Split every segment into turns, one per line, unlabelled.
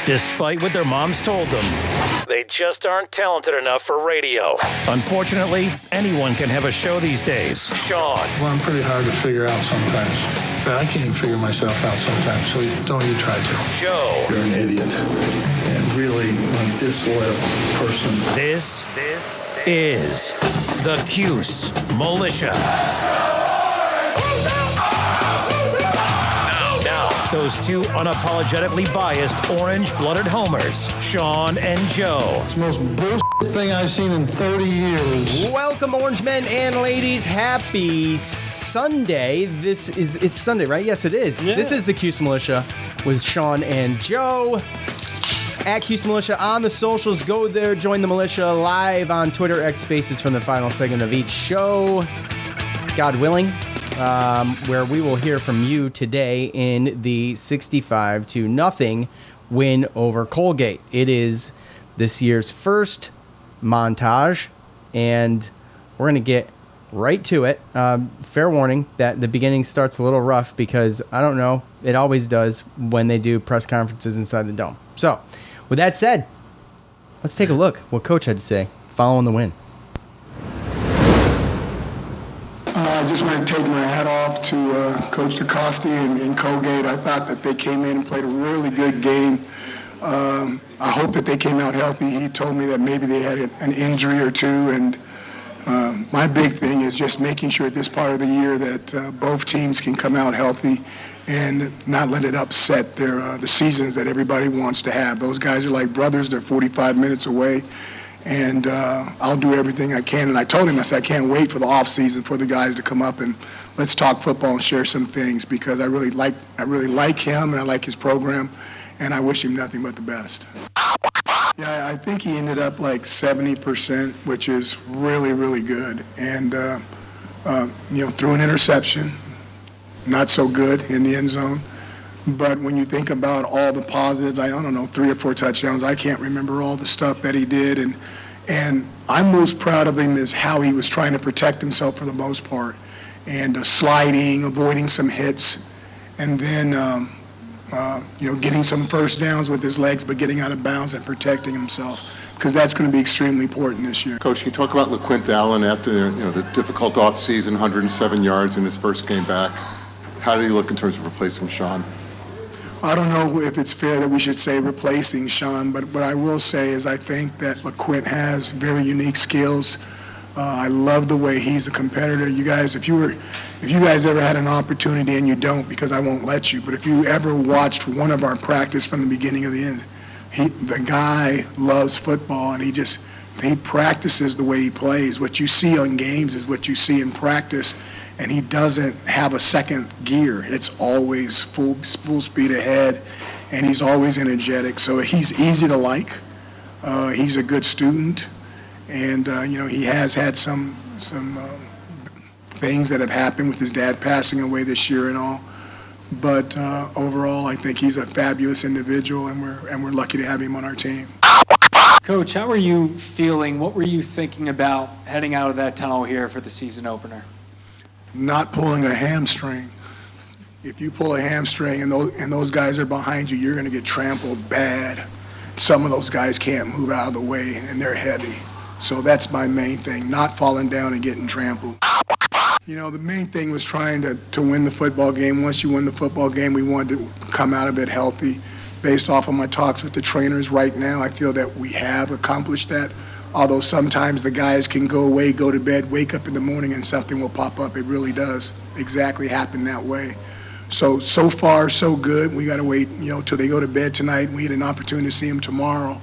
Despite what their moms told them, they just aren't talented enough for radio. Unfortunately, anyone can have a show these days. Sean.
Well, I'm pretty hard to figure out sometimes. In fact, I can't even figure myself out sometimes, so don't you try to.
Joe.
You're an idiot and really a disloyal person.
This is the Cuse Militia. Now, those two unapologetically biased, orange-blooded homers, Sean and Joe.
It's the most bullshit thing I've seen in 30 years.
Welcome, orange men and ladies. Happy Sunday. It's Sunday, right? Yes, it is. Yeah. This is the Cuse Militia with Sean and Joe. At Cuse Militia on the socials. Go there, join the militia live on Twitter, X Spaces from the final segment of each show. God willing. Where we will hear from you today in the 65-0 win over Colgate. It is this year's first montage, and we're going to get right to it. Fair warning that the beginning starts a little rough because, I don't know, it always does when they do press conferences inside the Dome. So, with that said, let's take a look what Coach had to say following the win.
I just want to take my hat off to Coach DeCoste and Colgate. I thought that they came in and played a really good game. I hope that they came out healthy. He told me that maybe they had an injury or two, and my big thing is just making sure at this part of the year that both teams can come out healthy and not let it upset the seasons that everybody wants to have. Those guys are like brothers. They're 45 minutes away. And I'll do everything I can. And I told him, I said, I can't wait for the off season for the guys to come up and let's talk football and share some things because I really like him and I like his program, and I wish him nothing but the best. Yeah, I think he ended up like 70%, which is really, really good. And threw an interception, not so good in the end zone. But when you think about all the positives, I don't know, 3 or 4 touchdowns, I can't remember all the stuff that he did. And I'm most proud of him is how he was trying to protect himself for the most part. And sliding, avoiding some hits, and then, getting some first downs with his legs, but getting out of bounds and protecting himself. Because that's going to be extremely important this year.
Coach, can you talk about LaQuint Allen after the difficult offseason, 107 yards in his first game back? How did he look in terms of replacing Sean?
I don't know if it's fair that we should say replacing Sean, but what I will say is I think that LaQuint has very unique skills. I love the way he's a competitor. You guys, if you guys ever had an opportunity, and you don't because I won't let you, but if you ever watched one of our practice from the beginning to the end, the guy loves football, and he practices the way he plays. What you see on games is what you see in practice. And he doesn't have a second gear. It's always full speed ahead, and he's always energetic. So he's easy to like. He's a good student, and he has had some things that have happened with his dad passing away this year and all. But overall, I think he's a fabulous individual, and we're lucky to have him on our team.
Coach, how are you feeling? What were you thinking about heading out of that tunnel here for the season opener?
Not pulling a hamstring. If you pull a hamstring and those guys are behind you, you're going to get trampled bad. Some of those guys can't move out of the way, and they're heavy. So that's my main thing, not falling down and getting trampled. The main thing was trying to win the football game. Once you win the football game, we wanted to come out of it healthy. Based off of my talks with the trainers right now, I feel that we have accomplished that. Although sometimes the guys can go away, go to bed, wake up in the morning, and something will pop up. It really does exactly happen that way. So far, so good. We got to wait, till they go to bed tonight. We had an opportunity to see them tomorrow.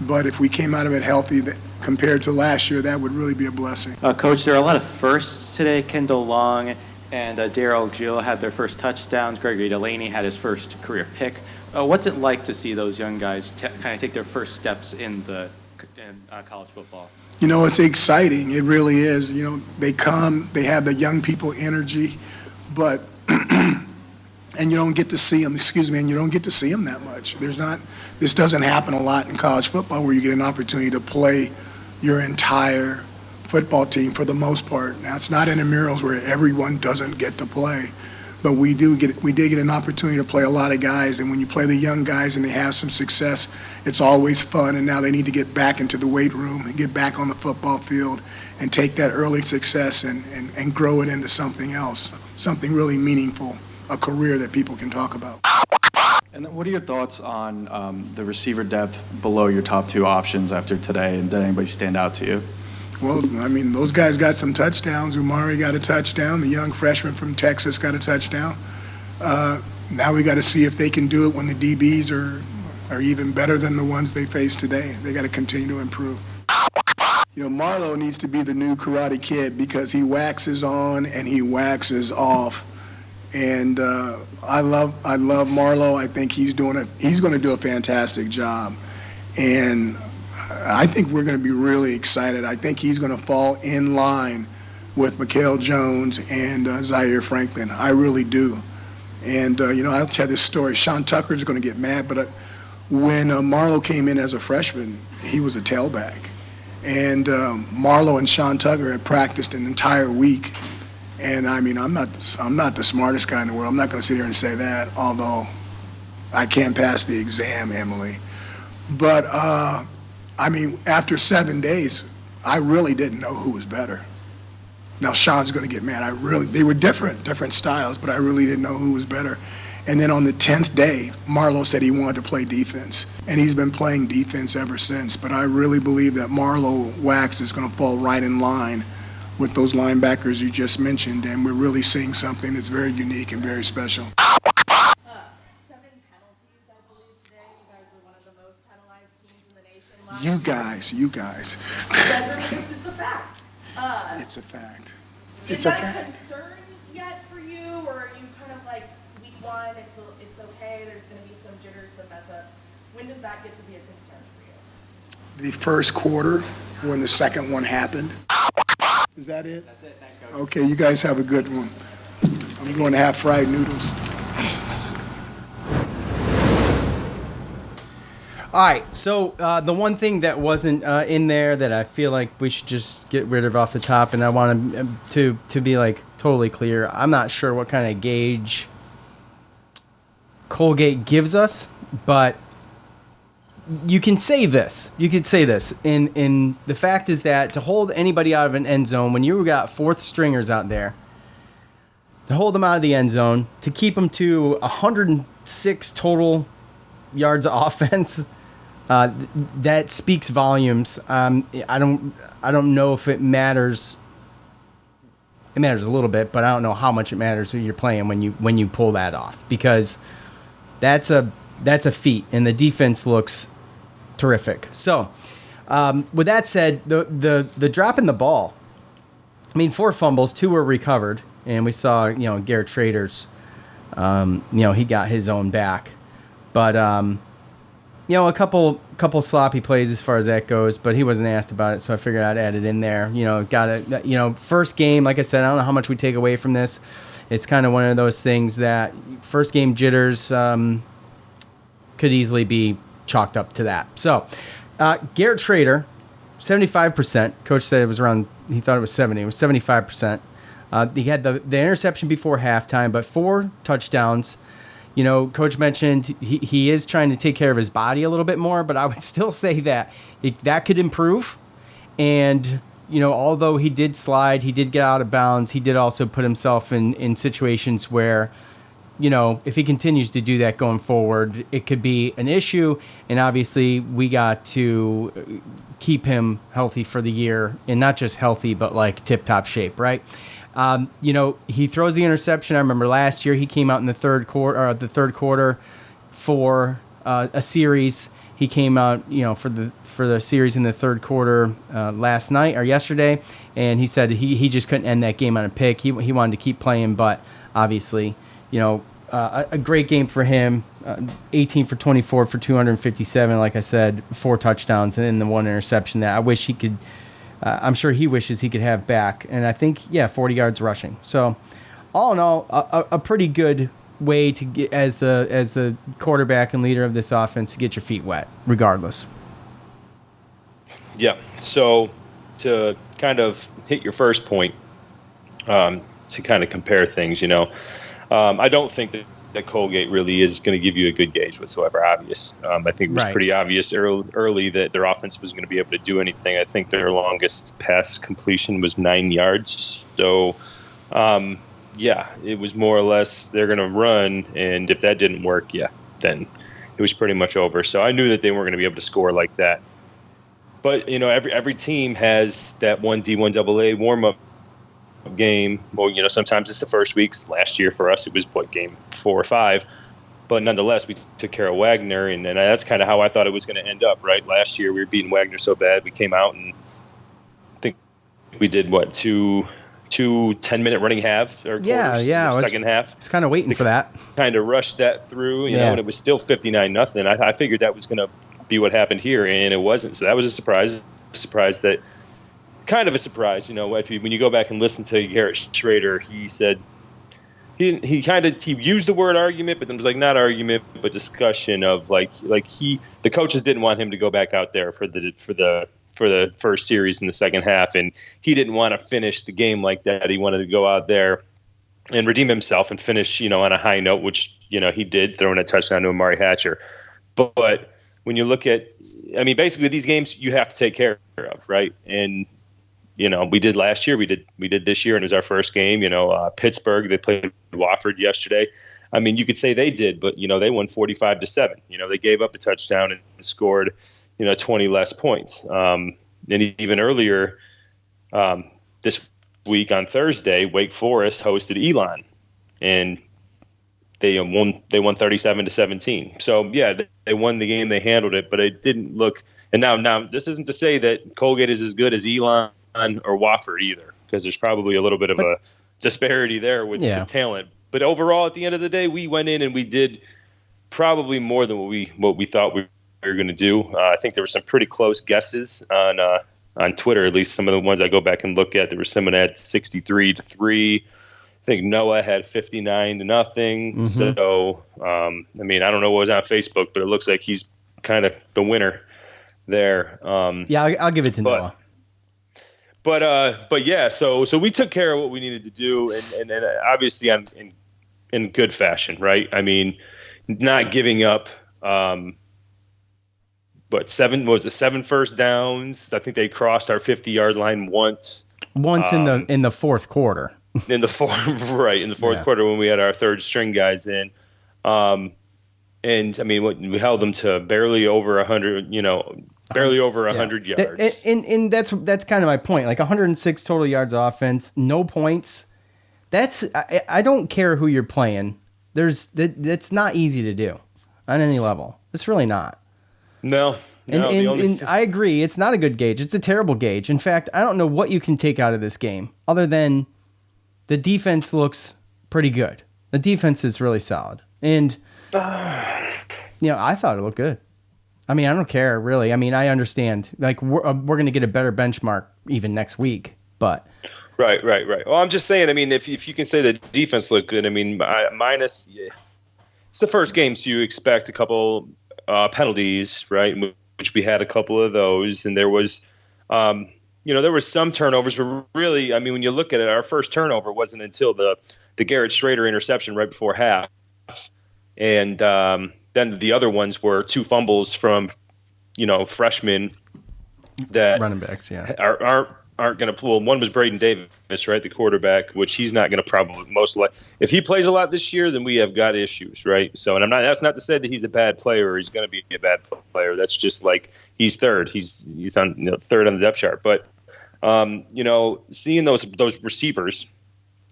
But if we came out of it healthy, compared to last year, that would really be a blessing.
Coach, there are a lot of firsts today. Kendall Long and Daryl Gill had their first touchdowns. Gregory Delaney had his first career pick. What's it like to see those young guys kind of take their first steps in college football?
It's exciting. It really is. They come, they have the young people energy, but and you don't get to see them. And you don't get to see them that much. This doesn't happen a lot in college football where you get an opportunity to play your entire football team for the most part. Now, it's not intramurals where everyone doesn't get to play, But we did get an opportunity to play a lot of guys, and when you play the young guys and they have some success, it's always fun. And now they need to get back into the weight room and get back on the football field and take that early success and grow it into something else, something really meaningful, a career that people can talk about.
And then what are your thoughts on the receiver depth below your top two options after today, and did anybody stand out to you?
Well, I mean, those guys got some touchdowns. Umari got a touchdown. The young freshman from Texas got a touchdown. Now we got to see if they can do it when the DBs are even better than the ones they faced today. They got to continue to improve. You know, Marlowe needs to be the new Karate Kid because he waxes on and he waxes off. And I love Marlowe. I think he's going to do a fantastic job. And I think we're going to be really excited. I think he's going to fall in line with Mikael Jones and Zaire Franklin. I really do. And, I'll tell this story. Sean Tucker's going to get mad, but when Marlowe came in as a freshman, he was a tailback. And Marlowe and Sean Tucker had practiced an entire week. And, I mean, I'm not the smartest guy in the world. I'm not going to sit here and say that, although I can't pass the exam, Emily. But, after 7 days, I really didn't know who was better. Now, Sean's going to get mad. They were different styles, but I really didn't know who was better. And then on the 10th day, Marlowe said he wanted to play defense, and he's been playing defense ever since. But I really believe that Marlowe Wax is going to fall right in line with those linebackers you just mentioned, and we're really seeing something that's very unique and very special.
7 penalties, I believe, today. You guys were one of the most penalized teams in the nation.
You guys.
It's a fact.
It's a fact.
Is that a concern yet for you, or are you kind of like week one, it's okay, there's going to be some jitters, some mess-ups? When does that get to be a concern for you?
The first quarter, when the second one happened. Is that it?
That's it. Thanks, Coach.
Okay, you guys have a good one. I'm going to have fried noodles.
All right, so the one thing that wasn't in there that I feel like we should just get rid of off the top, and I want to be like totally clear, I'm not sure what kind of gauge Colgate gives us, but you can say this. You could say this. In the fact is that to hold anybody out of an end zone when you got fourth stringers out there, to hold them out of the end zone, to keep them to 106 total yards of offense. That speaks volumes. I don't know if it matters. It matters a little bit, but I don't know how much it matters who you're playing when you pull that off, because that's a feat, and the defense looks terrific. So, with that said, the drop in the ball. I mean, 4 fumbles, 2 were recovered, and we saw Garrett Traders. He got his own back, but a couple sloppy plays as far as that goes, but he wasn't asked about it, so I figured I'd add it in there. Got it. First game, like I said, I don't know how much we take away from this. It's kind of one of those things that first game jitters could easily be chalked up to that. So, Garrett Schrader, 75%. Coach said it was around, he thought it was 70. It was 75%. He had the interception before halftime, but 4 touchdowns. Coach mentioned he is trying to take care of his body a little bit more, but I would still say that that could improve. And, although he did slide, he did get out of bounds, he did also put himself in situations where, if he continues to do that going forward, it could be an issue. And obviously we got to keep him healthy for the year, and not just healthy, but like tip-top shape, right? He throws the interception. I remember last year he came out in the third quarter for a series. He came out, for the series in the third quarter last night or yesterday, and he said he just couldn't end that game on a pick. He wanted to keep playing, but obviously, a great game for him. 18 for 24 for 257, like I said, 4 touchdowns, and then the 1 interception that I wish he could. I'm sure he wishes he could have back. And I think, 40 yards rushing. So, all in all, a pretty good way to get, as the quarterback and leader of this offense, to get your feet wet, regardless.
Yeah. So, to kind of hit your first point, to kind of compare things, I don't think that Colgate really is going to give you a good gauge whatsoever. Obvious. I think it was pretty obvious early that their offense was going to be able to do anything. I think their longest pass completion was 9 yards. So, yeah, it was more or less they're going to run, and if that didn't work, then it was pretty much over. So I knew that they weren't going to be able to score like that. But every team has that 1D, 1AA warm-up game. Well, sometimes it's the first weeks. Last year for us, it was game 4 or 5. But nonetheless, we took care of Wagner, and that's kind of how I thought it was going to end up. Right? Last year we were beating Wagner so bad, we came out and I think we did two 10-minute running halves or quarters, second half.
I was kind of waiting for that.
Kind of rushed that through, you know, and it was still 59-0. I figured that was going to be what happened here, and it wasn't. So that was a surprise. Kind of a surprise, when you go back and listen to Garrett Schrader, he said he used the word argument, but then was like not argument, but discussion of the coaches didn't want him to go back out there for the first series in the second half, and he didn't want to finish the game like that. He wanted to go out there and redeem himself and finish, on a high note, which he did, throwing a touchdown to Amari Hatcher. But when you look at, basically these games you have to take care of, right? And we did last year, we did this year, and it was our first game. Pittsburgh, they played Wofford yesterday. You could say they did, but they won 45-7. They gave up a touchdown and scored 20 less points. And even earlier this week on Thursday, Wake Forest hosted Elon, and they won 37-17. So yeah, they won the game, they handled it, but it didn't look. And now this isn't to say that Colgate is as good as Elon or Wofford either, because there's probably a little bit of a disparity there with talent. But overall, at the end of the day, we went in and we did probably more than what we thought we were going to do. I think there were some pretty close guesses on Twitter, at least some of the ones I go back and look at. There was someone that had 63-3. I think Noah had 59-0. Mm-hmm. So, I don't know what was on Facebook, but it looks like he's kind of the winner there.
I'll give it to Noah.
But yeah, so we took care of what we needed to do, and obviously in good fashion, right? Not giving up. Seven first downs? I think they crossed our 50-yard line once.
In the fourth quarter.
In the fourth quarter when we had our third string guys in, and we held them to barely over 100. Barely over 100 yards.
And that's kind of my point. 106 total yards offense, no points. I don't care who you're playing. That's not easy to do on any level. It's really not.
No.
And I agree. It's not a good gauge. It's a terrible gauge. In fact, I don't know what you can take out of this game other than the defense looks pretty good. The defense is really solid. And, I thought it looked good. I don't care, really. I understand. We're going to get a better benchmark even next week, but...
Right. Well, I'm just saying, if you can say the defense looked good, minus... Yeah, it's the first game, so you expect a couple penalties, right? Which we had a couple of those, and there was... there were some turnovers, but really, when you look at it, our first turnover wasn't until the Garrett Schrader interception right before half. And... then the other ones were 2 fumbles from, freshmen that
running backs,
aren't going to pull. One was Braden Davis, right, the quarterback, which he's not going to probably most likely. If he plays a lot this year, then we have got issues, right? So, and that's not to say that he's a bad player or he's going to be a bad player. That's just he's third. He's on third on the depth chart. But seeing those receivers,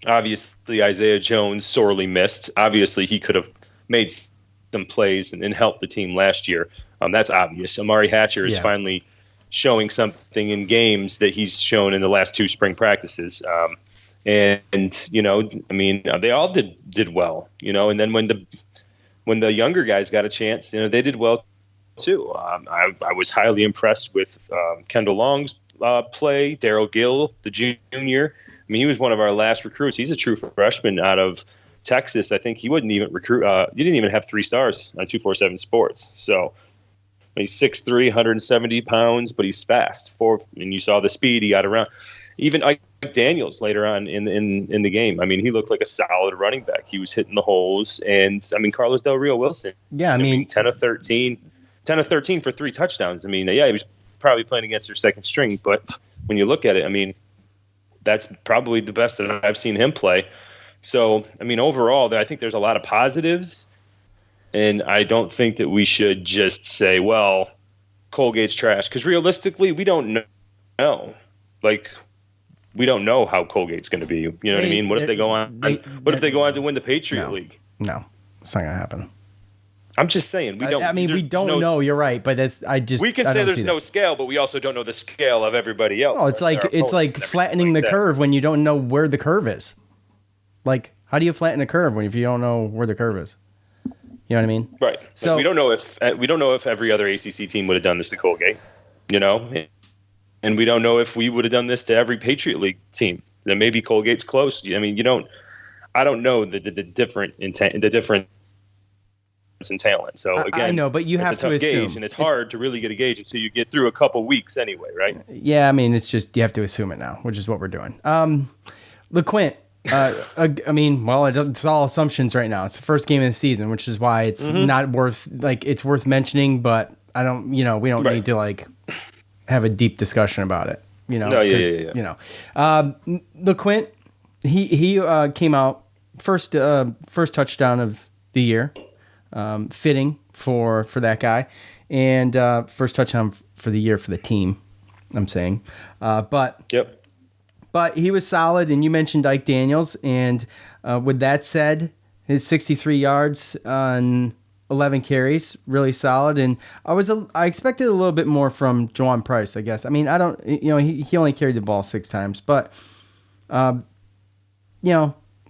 obviously Isaiah Jones sorely missed. Obviously he could have made some plays and helped the team last year. That's obvious. Amari Hatcher is finally showing something in games that he's shown in the last 2 spring practices. They all did well, and then when the younger guys got a chance, they did well too. I was highly impressed with Kendall Long's play. Daryl Gill, the junior. He was one of our last recruits. He's a true freshman out of Texas. I think he wouldn't even recruit. He didn't even have 3 stars on 247 Sports. So he's 6'3", 170 pounds, but he's fast. And you saw the speed he got around. even Ike Daniels later on in the game. I mean, he looked like a solid running back. He was hitting the holes, and I mean, Carlos Del Rio Wilson.
Yeah, I mean
10 of 13 for 3 touchdowns. I mean, yeah, he was probably playing against their second string, but when you look at it, I mean, that's probably the best that I've seen him play. So, I mean, overall, I think there's a lot of positives, and I don't think that we should just say, well, Colgate's trash, because realistically, we don't know. Like, we don't know how Colgate's going to be. You know what I mean? What if they go on? What if they go on to win the Patriot League?
No, it's not going to happen.
I'm just saying we don't.
I mean, we don't know. You're right, but
we can say there's no scale, but we also don't know the scale of everybody else.
Oh, it's like flattening the curve when you don't know where the curve is. Like, how do you flatten a curve if you don't know where the curve is? You know what I mean?
Right. So like, we don't know if every other ACC team would have done this to Colgate. You know, and we don't know if we would have done this to every Patriot League team. Then maybe Colgate's close. I mean, I don't know the different intent, the different. And talent. So again,
I know, but you have to assume,
gauge, and it's hard to really get a gauge until you get through a couple weeks anyway, right?
Yeah, I mean, it's just you have to assume it now, which is what we're doing. LeQuint, I mean, well, it's all assumptions right now. It's the first game of the season, which is why it's not worth it's worth mentioning, but we don't need to like have a deep discussion about it. Yeah. LeQuint, he came out first touchdown of the year. Fitting for that guy, and first touchdown for the year for the team. I'm saying, but he was solid. And you mentioned Ike Daniels, and with that said, his 63 yards on 11 carries, really solid. And I expected a little bit more from Juwan Price, I guess. I mean, he only carried the ball 6 times, but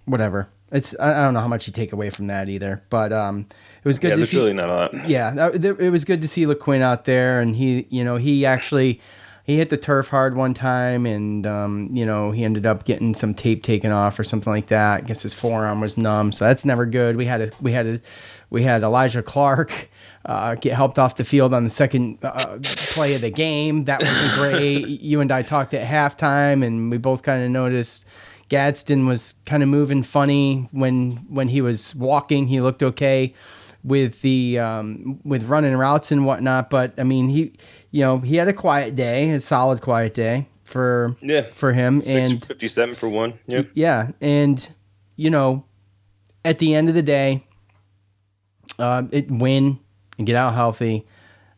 whatever. I don't know how much you take away from that either, but it was good to see.
Really not a lot.
Yeah, it was good to see LeQuint out there, and he hit the turf hard one time, and he ended up getting some tape taken off or something like that. I guess his forearm was numb, so that's never good. We had Elijah Clark get helped off the field on the second play of the game. That wasn't great. You and I talked at halftime, and we both kind of noticed Gadsden was kind of moving funny when he was walking. He looked okay with the with running routes and whatnot, but I mean he had a quiet day, a solid quiet day for him.
657 for one. Yeah.
Yeah, and at the end of the day, it win and get out healthy.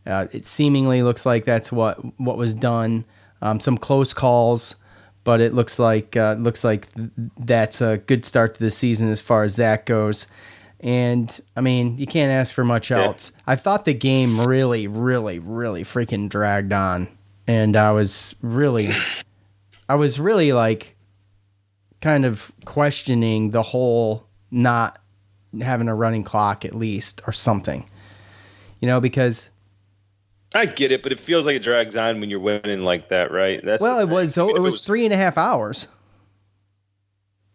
It seemingly looks like that's what was done. Some close calls. But it looks like that's a good start to the season as far as that goes. And, I mean, you can't ask for much else. I thought the game really, really, really freaking dragged on. And I was really like kind of questioning the whole not having a running clock at least or something. Because...
I get it, but it feels like it drags on when you're winning like that, right?
It was 3.5 hours. It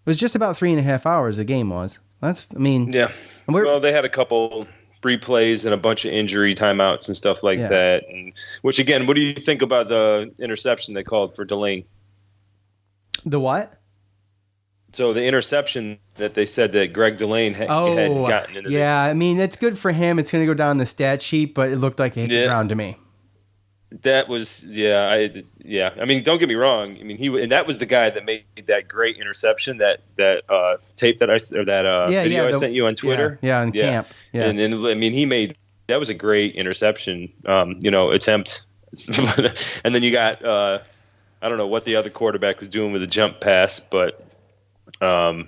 was just about 3.5 hours the game was.
Yeah. Well, they had a couple replays and a bunch of injury timeouts and stuff like that. And which, again, what do you think about the interception they called for Delane?
The what?
So the interception that they said that Greg Delane had gotten into.
Yeah, I mean, it's good for him. It's going to go down the stat sheet, but it looked like it hit the ground to me.
That was, I mean, don't get me wrong. I mean, and that was the guy that made that great interception, that tape that video I sent you on Twitter.
Yeah, in camp. Yeah.
And I mean, that was a great interception, attempt. And then you got, I don't know what the other quarterback was doing with a jump pass, but, you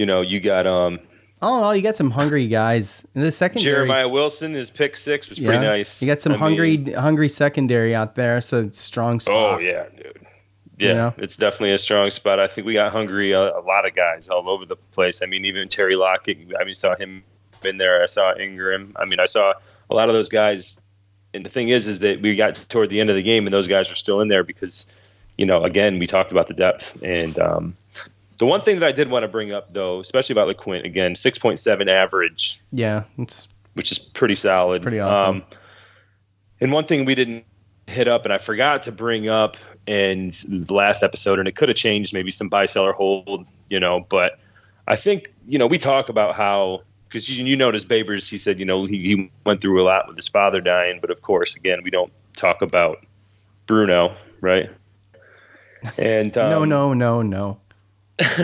got,
you got some hungry guys in the secondary.
Jeremiah Wilson, his pick 6 was pretty nice.
You got some hungry secondary out there. So strong spot.
Oh yeah, dude. Yeah, it's definitely a strong spot. I think we got hungry a lot of guys all over the place. I mean, even Terry Lockett. I mean, saw him in there. I saw Ingram. I mean, I saw a lot of those guys. And the thing is that we got toward the end of the game and those guys are still in there because, again, we talked about the depth. And the one thing that I did want to bring up, though, especially about LeQuint, again, 6.7 average.
Yeah.
Which is pretty solid.
Pretty awesome.
And one thing we didn't hit up, and I forgot to bring up in the last episode, and it could have changed maybe some buy-seller hold, but I think, we talk about how, because you notice Babers, he said, he went through a lot with his father dying, but of course, again, we don't talk about Bruno, right? And
No.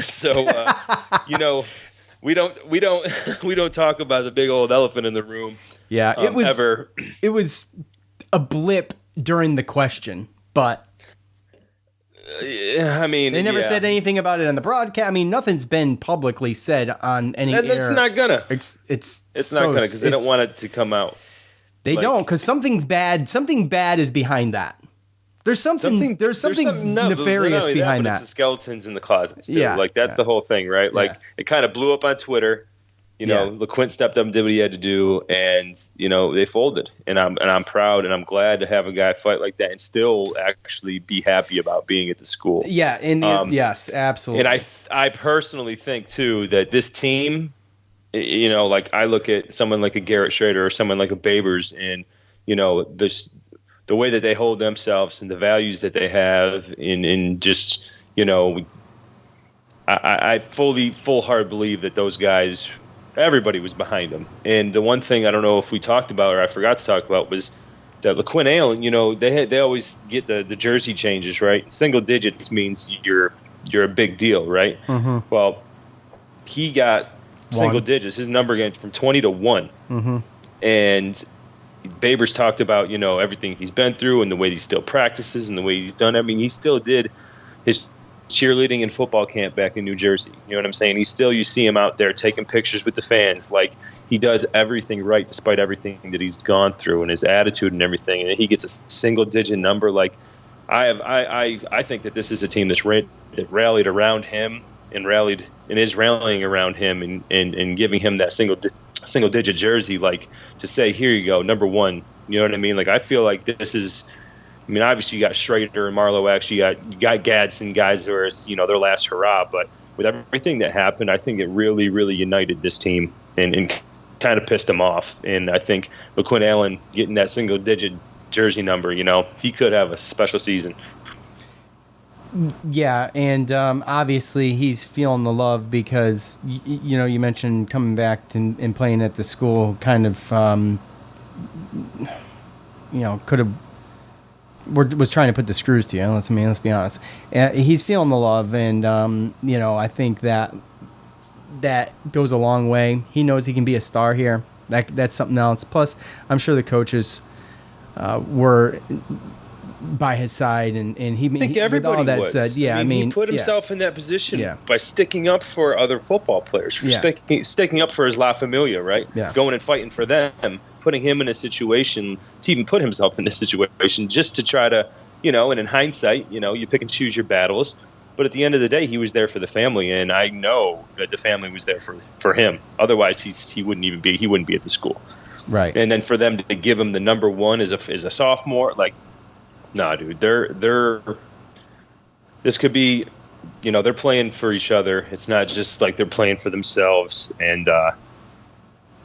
So, we don't talk about the big old elephant in the room.
Yeah, it was
ever.
It was a blip during the question, but
I mean,
they never said anything about it on the broadcast. I mean, nothing's been publicly said on any air.
It's not gonna.
It's
not gonna, because they don't want it to come out.
They don't, because something bad is behind that. There's something nefarious behind that.
It's the skeletons in the closets too. That's the whole thing, right? It kind of blew up on Twitter. LeQuint stepped up and did what he had to do, and they folded. And I'm proud, and I'm glad to have a guy fight like that and still actually be happy about being at the school.
Yeah, yes, absolutely.
And I personally think too that this team, I look at someone like a Garrett Schrader or someone like a Babers, and the way that they hold themselves and the values that they have in just, I full-hearted believe that those guys, everybody was behind them. And the one thing I don't know if we talked about or I forgot to talk about was that LeQuint Allen, they always get the jersey changes, right? Single digits means you're a big deal, right?
Mm-hmm.
Well, he got single digits. His number went from 20 to 1.
Mm-hmm.
And Babers talked about, everything he's been through and the way he still practices and the way he's done. I mean, he still did his cheerleading and football camp back in New Jersey. You know what I'm saying? You see him out there taking pictures with the fans. Like, he does everything right despite everything that he's gone through and his attitude and everything. And he gets a single-digit number. Like, I think that this is a team that rallied around him and is rallying around him and giving him that single-digit jersey, like, to say, here you go, number one. You know what I mean? Like, I feel like this is, obviously you got Schrader and Marlowe X, you got Gadsden, guys who are, their last hurrah, but with everything that happened, I think it really, really united this team and kind of pissed them off. And I think LeQuint Allen getting that single-digit jersey number, he could have a special season.
Yeah, and obviously he's feeling the love because, you mentioned coming back and playing at the school kind of, could have, was trying to put the screws to you. Let's be honest. He's feeling the love, and, I think that goes a long way. He knows he can be a star here. That's something else. Plus, I'm sure the coaches were by his side, and he. I think
everybody
all that
was.
Said, yeah,
he put himself in that position by sticking up for other football players, sticking up for his La Familia, right?
Yeah.
Going and fighting for them, putting him in a situation to even put himself in this situation, just to try to, and in hindsight, you pick and choose your battles. But at the end of the day, he was there for the family, and I know that the family was there for him. Otherwise, he wouldn't be at the school.
Right.
And then for them to give him the number one as a sophomore, like, nah, dude, this could be, they're playing for each other. It's not just like they're playing for themselves. And,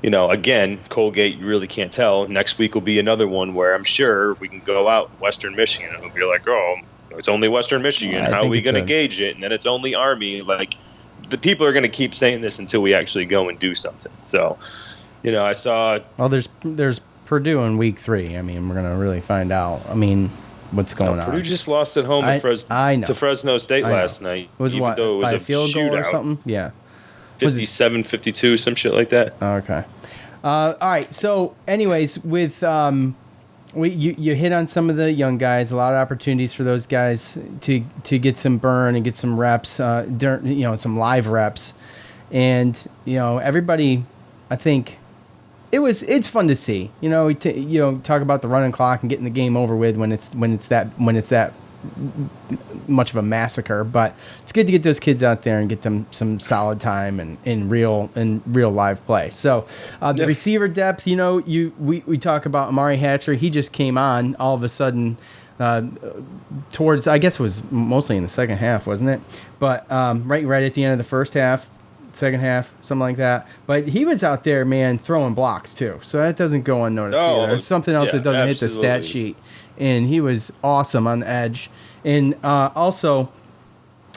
again, Colgate, you really can't tell. Next week will be another one where I'm sure we can go out Western Michigan and it'll be like, oh, it's only Western Michigan. How are we going to gauge it? And then it's only Army. Like, the people are going to keep saying this until we actually go and do something. So, I saw.
Well, there's Purdue in week 3. We're going to really find out. What's going on?
Purdue just lost at home to Fresno State last night.
It was what? It was by a field goal or something? Yeah.
57-52, some shit like that.
Okay. All right. So, anyways, with you hit on some of the young guys. A lot of opportunities for those guys to get some burn and get some reps, some live reps, and everybody. I think it's fun to see. Talk about the running clock and getting the game over with when it's that much of a massacre. But it's good to get those kids out there and get them some solid time and in real live play. So the receiver depth, we talk about Amari Hatcher. He just came on all of a sudden towards, I guess it was mostly in the second half, wasn't it? But right at the end of the first half, second half, something like that. But he was out there, man, throwing blocks too. So that doesn't go unnoticed either. There's something else that doesn't hit the stat sheet. And he was awesome on the edge. And also,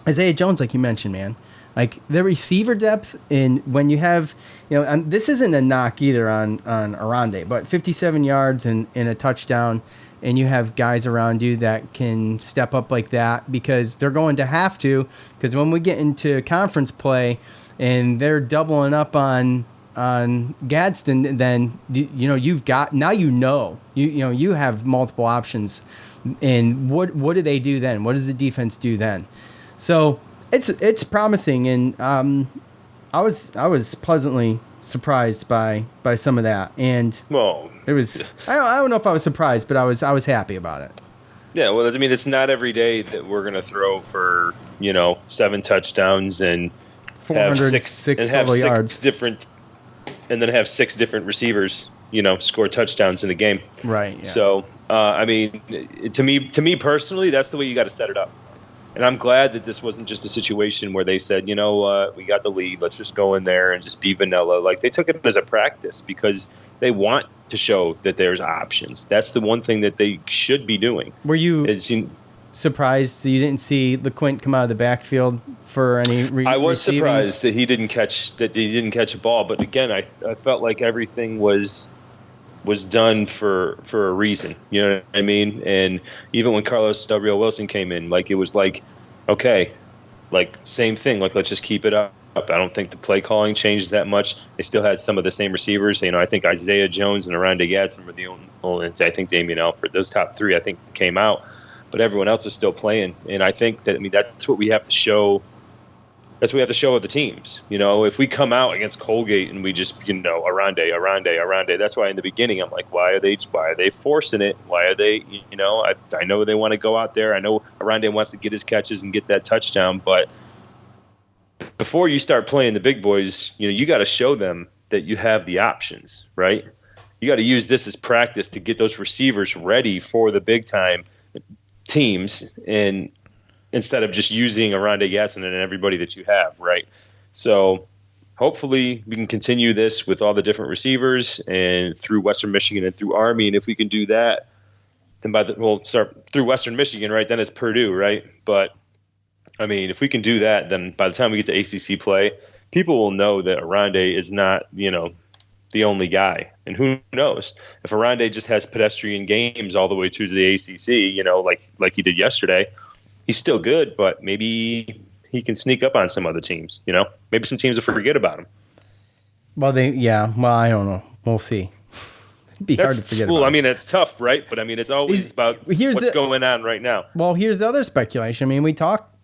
Isaiah Jones, like you mentioned, man. Like the receiver depth, and when you have, and this isn't a knock either on Arande, but 57 yards and a touchdown, and you have guys around you that can step up like that because they're going to have to. Because when we get into conference play, and they're doubling up on Gadsden, then you've got you have multiple options, and what do they do then? What does the defense do then? So. It's promising, and I was pleasantly surprised by some of that, and it was I don't know if I was surprised, but I was happy about it.
Yeah, well, I mean, it's not every day that we're gonna throw for 7 touchdowns and
406 total yards,
different, and then have 6 different receivers score touchdowns in the game.
Right. Yeah.
So I mean, to me personally, that's the way you got to set it up. And I'm glad that this wasn't just a situation where they said, we got the lead, let's just go in there and just be vanilla. Like, they took it as a practice because they want to show that there's options. That's the one thing that they should be doing.
Were you surprised you didn't see LeQuint come out of the backfield for any
I was
receiving?
surprised that he didn't catch a ball. But again, I felt like everything was done for a reason, you know what I mean? And even when Carlos Del Rio Wilson came in, like, it was like, okay, like, same thing, like, let's just keep it up. I don't think the play calling changed that much. They still had some of the same receivers. I think Isaiah Jones and Aranda Gadsden were the only, I think Damian Alford, those top 3, I think, came out, but everyone else was still playing. And I think that, that's what we have to show. That's what we have to show other teams. If we come out against Colgate and we just, Arande. That's why in the beginning I'm like, why are they forcing it? Why are they, I know they want to go out there. I know Arande wants to get his catches and get that touchdown. But before you start playing the big boys, you got to show them that you have the options, right? You got to use this as practice to get those receivers ready for the big time teams, and instead of just using Aranda Gadsden and everybody that you have, right? So hopefully we can continue this with all the different receivers and through Western Michigan and through Army. And if we can do that, then we'll start through Western Michigan, right? Then it's Purdue, right? But, if we can do that, then by the time we get to ACC play, people will know that Aranda is not, the only guy. And who knows? If Aranda just has pedestrian games all the way to the ACC, like he did yesterday, he's still good, but maybe he can sneak up on some other teams. Maybe some teams will forget about him.
Well, I don't know. We'll see. It'd be hard to forget about.
It's tough, right? But it's always about what's going on right now.
Well, here's the other speculation. We talked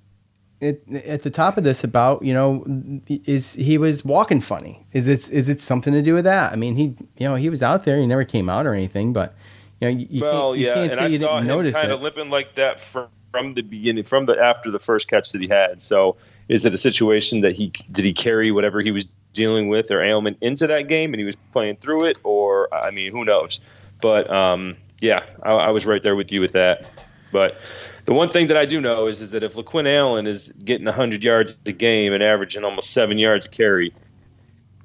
at the top of this about, he was walking funny. Is it something to do with that? He was out there. He never came out or anything, but you can't say you didn't notice it.
Kind of limping like that from the beginning, after the first catch that he had. So is it a situation that did he carry whatever he was dealing with or ailment into that game and he was playing through it, or who knows? But I was right there with you with that. But the one thing that I do know is that if LaQuinn Allen is getting 100 yards a game and averaging almost 7 yards a carry,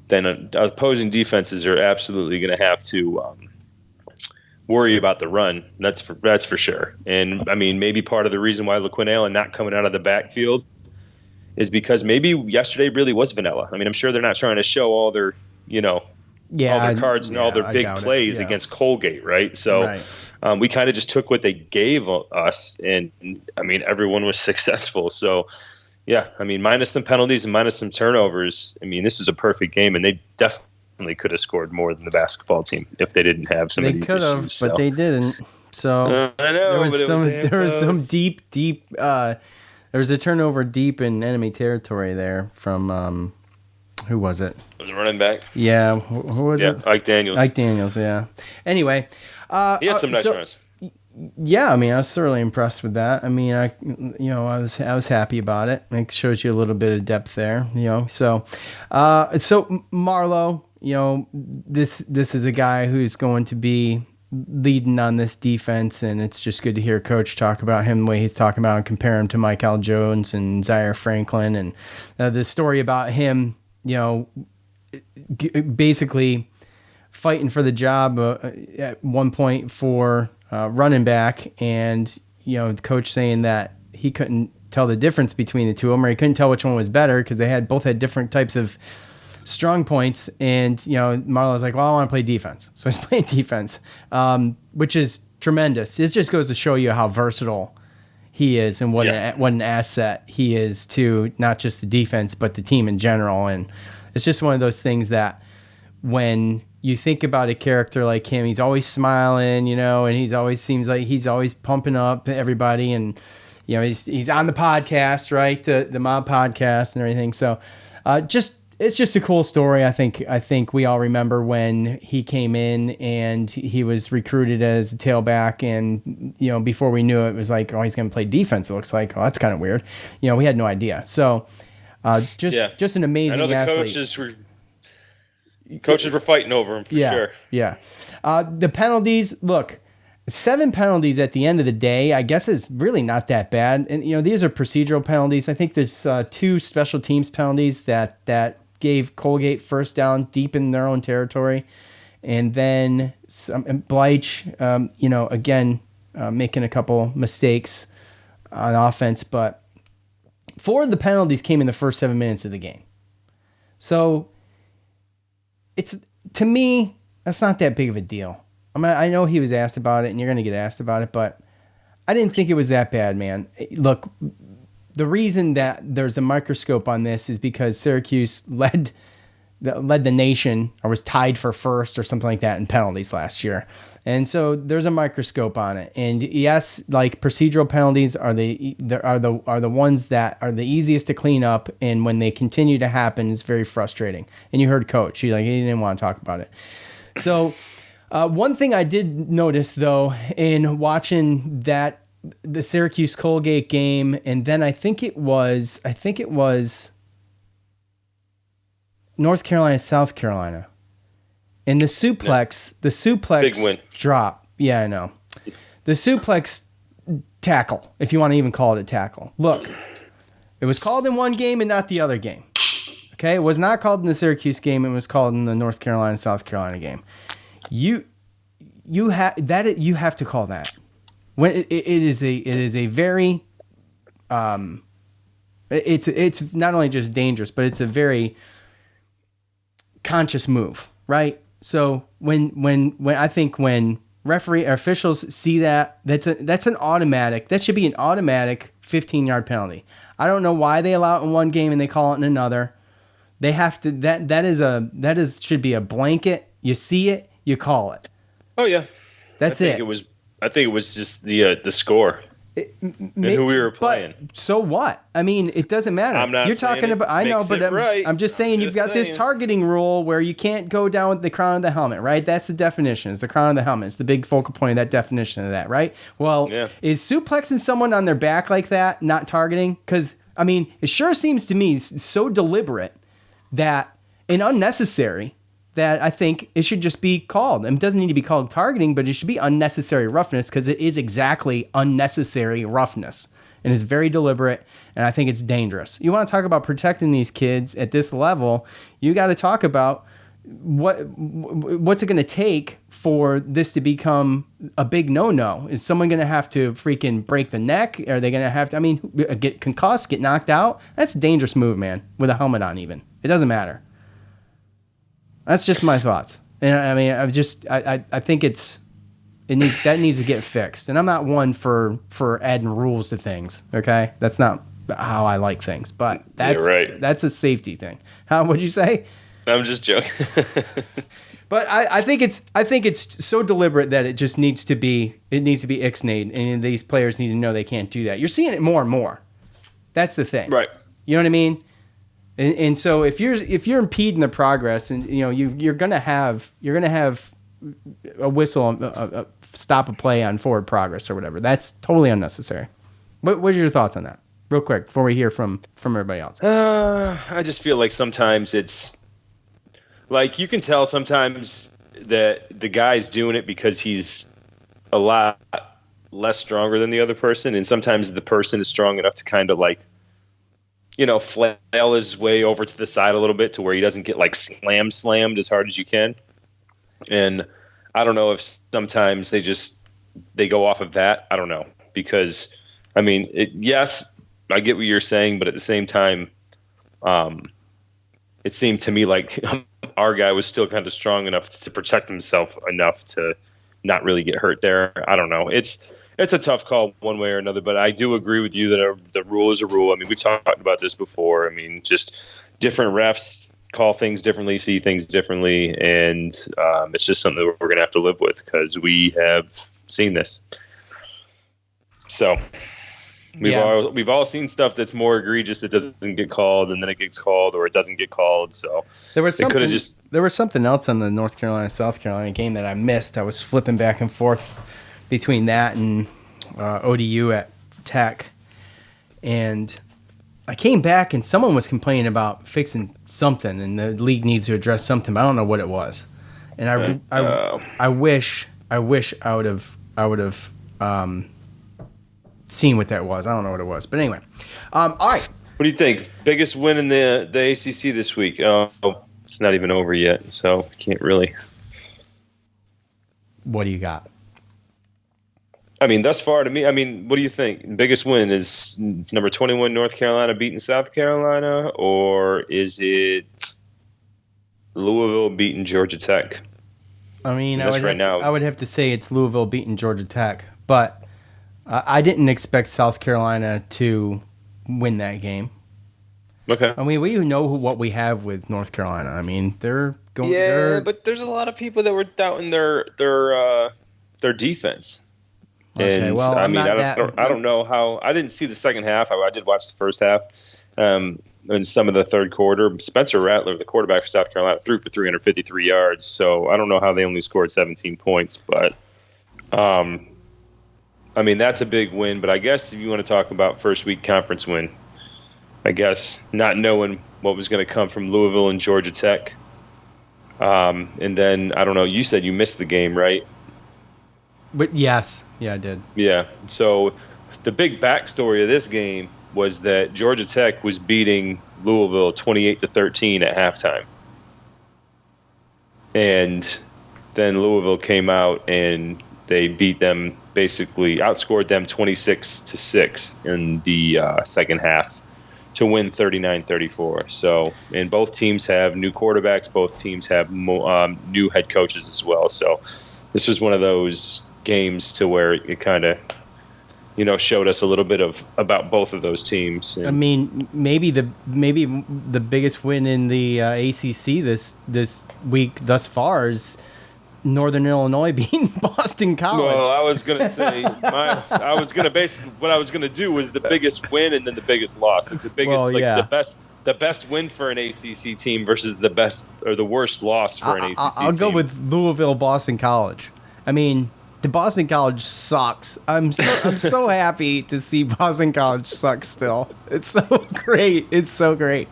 then opposing defenses are absolutely going to have to worry about the run. That's for sure. And maybe part of the reason why LaQuinn Allen not coming out of the backfield is because maybe yesterday really was vanilla. I'm sure they're not trying to show all their, all their cards and all their big plays against Colgate, right? So
right.
We kind of just took what they gave us, and everyone was successful. So yeah, minus some penalties and minus some turnovers, this is a perfect game, and they definitely could have scored more than the basketball team if they didn't have some of these issues. They could have,
but they didn't. So
I know
there was some deep. There was a turnover deep in enemy territory there from who was it?
Was it running back?
Yeah, who was it?
Ike Daniels.
Ike Daniels, yeah. Anyway,
he had some nice runs.
Yeah, I was thoroughly impressed with that. I was happy about it. It shows you a little bit of depth there, So, Marlo, this is a guy who's going to be leading on this defense, and it's just good to hear Coach talk about him the way he's talking about and compare him to Mike L. Jones and Zaire Franklin, and the story about him basically fighting for the job at one point for running back, and the coach saying that he couldn't tell the difference between the two of them, or he couldn't tell which one was better because they both had different types of strong points. And Marlowe's like, well, I want to play defense, so he's playing defense, which is tremendous. It just goes to show you how versatile he is and what an asset he is to not just the defense but the team in general. And it's just one of those things that when you think about a character like him, he's always smiling, and he's always seems like he's always pumping up everybody, and he's on the podcast, right, the Mob podcast and everything. So it's just a cool story. I think we all remember when he came in and he was recruited as a tailback, and before we knew it was like, oh, he's going to play defense. It looks like, oh, that's kind of weird. We had no idea. So just an amazing. I know the
athlete. Coaches were fighting over him for sure.
Yeah. The penalties, look, 7 penalties at the end of the day, I guess is really not that bad. And these are procedural penalties. I think there's 2 special teams penalties that gave Colgate first down deep in their own territory, and then Bleich, again making a couple mistakes on offense, but 4 of the penalties came in the first 7 minutes of the game. So to me, that's not that big of a deal. I know he was asked about it, and you're going to get asked about it, but I didn't think it was that bad, man. Look, the reason that there's a microscope on this is because Syracuse led the nation, or was tied for first or something like that in penalties last year. And so there's a microscope on it. And yes, like procedural penalties are the ones that are the easiest to clean up, and when they continue to happen, it's very frustrating. And you heard Coach, he didn't want to talk about it. So one thing I did notice though in watching the Syracuse Colgate game, and then I think it was North Carolina, South Carolina. And the suplex
big win.
Drop. Yeah, I know. The suplex tackle, if you want to even call it a tackle. Look, it was called in one game and not the other game. Okay? It was not called in the Syracuse game. It was called in the North Carolina, South Carolina game. You have to call that. When it is a very it's not only just dangerous, but it's a very conscious move, right? So when I think when referee or officials see that's an automatic, that should be an automatic 15-yard penalty. I don't know why they allow it in one game and they call it in another. They have to should be a blanket. You see it, you call it.
Oh yeah.
That's it.
I think it was just the score. And who we were playing.
But so what? I mean, it doesn't matter.
I'm not.
You're talking about. I know, but I'm just saying you've got this targeting rule where you can't go down with the crown of the helmet, right? That's the definition. It's the crown of the helmet. It's the big focal point of that definition of that, right? Well, is suplexing someone on their back like that not targeting? Because I mean, it sure seems to me so deliberate and unnecessary that I think it should just be called. It doesn't need to be called targeting, but it should be unnecessary roughness, because it is exactly unnecessary roughness. And it's very deliberate, and I think it's dangerous. You want to talk about protecting these kids at this level, you got to talk about what's it going to take for this to become a big no-no. Is someone going to have to freaking break the neck? Are they going to have to, get concussed, get knocked out? That's a dangerous move, man, with a helmet on even. It doesn't matter. That's just my thoughts. And I mean, I think that needs to get fixed. And I'm not one for adding rules to things. Okay, that's not how I like things. But that's a safety thing. What'd you say?
I'm just joking.
But I think it's so deliberate that it just needs to be ixnayed, and these players need to know they can't do that. You're seeing it more and more. That's the thing,
right?
You know what I mean? And so if you're impeding the progress, and you're gonna have a whistle, a stop a play on forward progress or whatever, that's totally unnecessary. What are your thoughts on that, real quick, before we hear from everybody else?
I just feel like sometimes it's like you can tell sometimes that the guy's doing it because he's a lot less stronger than the other person, and sometimes the person is strong enough to kind of like, flail his way over to the side a little bit to where he doesn't get like slammed as hard as you can. And I don't know if sometimes they go off of that. I don't know, because I mean, yes, I get what you're saying, but at the same time, it seemed to me like our guy was still kind of strong enough to protect himself enough to not really get hurt there. I don't know. It's a tough call one way or another, but I do agree with you that the rule is a rule. I mean, we've talked about this before. I mean, just different refs call things differently, see things differently, and it's just something that we're going to have to live with because we have seen this. So we've all seen stuff that's more egregious that doesn't get called, and then it gets called, or it doesn't get called. So
there was something else on the North Carolina South Carolina game that I missed. I was flipping back and forth between that and ODU at Tech, and I came back and someone was complaining about fixing something, and the league needs to address something, but I don't know what it was. And I wish I would have seen what that was. I don't know what it was, but anyway. All right.
What do you think? Biggest win in the ACC this week? Oh, it's not even over yet, so can't really.
What do you got?
I mean, thus far to me, I mean, what do you think? Biggest win is number 21 North Carolina beating South Carolina, or is it Louisville beating Georgia Tech?
I mean, I would have to say it's Louisville beating Georgia Tech, but I didn't expect South Carolina to win that game.
Okay.
I mean, we know what we have with North Carolina. I mean, they're going.
Yeah, but there's a lot of people that were doubting their defense.
Okay,
and
well,
I mean, I don't know how. I didn't see the second half. I did watch the first half, and some of the third quarter. Spencer Rattler, the quarterback for South Carolina, threw for 353 yards. So I don't know how they only scored 17 points, but I mean, that's a big win. But I guess if you want to talk about first week conference win, I guess not knowing what was going to come from Louisville and Georgia Tech, and then I don't know. You said you missed the game, right?
But yes, yeah, I did.
Yeah. So the big backstory of this game was that Georgia Tech was beating Louisville 28-13 at halftime, and then Louisville came out and they beat them, basically outscored them 26-6 in the second half to win 39-34. So, and both teams have new quarterbacks. Both teams have new head coaches as well. So this was one of those games to where it kind of, showed us a little bit about both of those teams. And I
mean, maybe the biggest win in the ACC this week thus far is Northern Illinois beating Boston College.
Well, I was gonna say what I was gonna do was the biggest win and then the biggest loss. The biggest, the best win for an ACC team versus the best or the worst loss for an ACC team.
I'll go with Louisville Boston College. I mean, the Boston College sucks. I'm so happy to see Boston College suck still. It's so great. It's so great.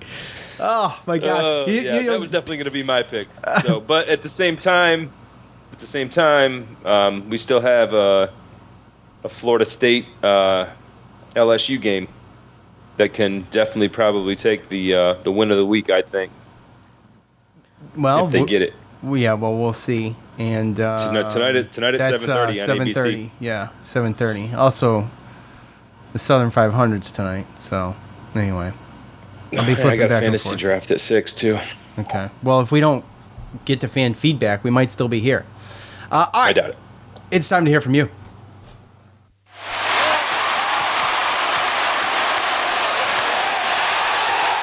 Oh my gosh.
That was definitely going to be my pick. So, but at the same time, we still have a Florida State LSU game that can definitely probably take the win of the week, I think.
Well,
if they get it.
Yeah, well, we'll see. And
tonight at 7:30 on ABC.
7:30. Yeah, 7:30. Also, the Southern 500s tonight. So anyway, I'll be flipping
I got
back
a fantasy
and forth.
draft at 6 too.
Okay. Well, if we don't get to fan feedback, we might still be here. All right.
I doubt it.
It's time to hear from you.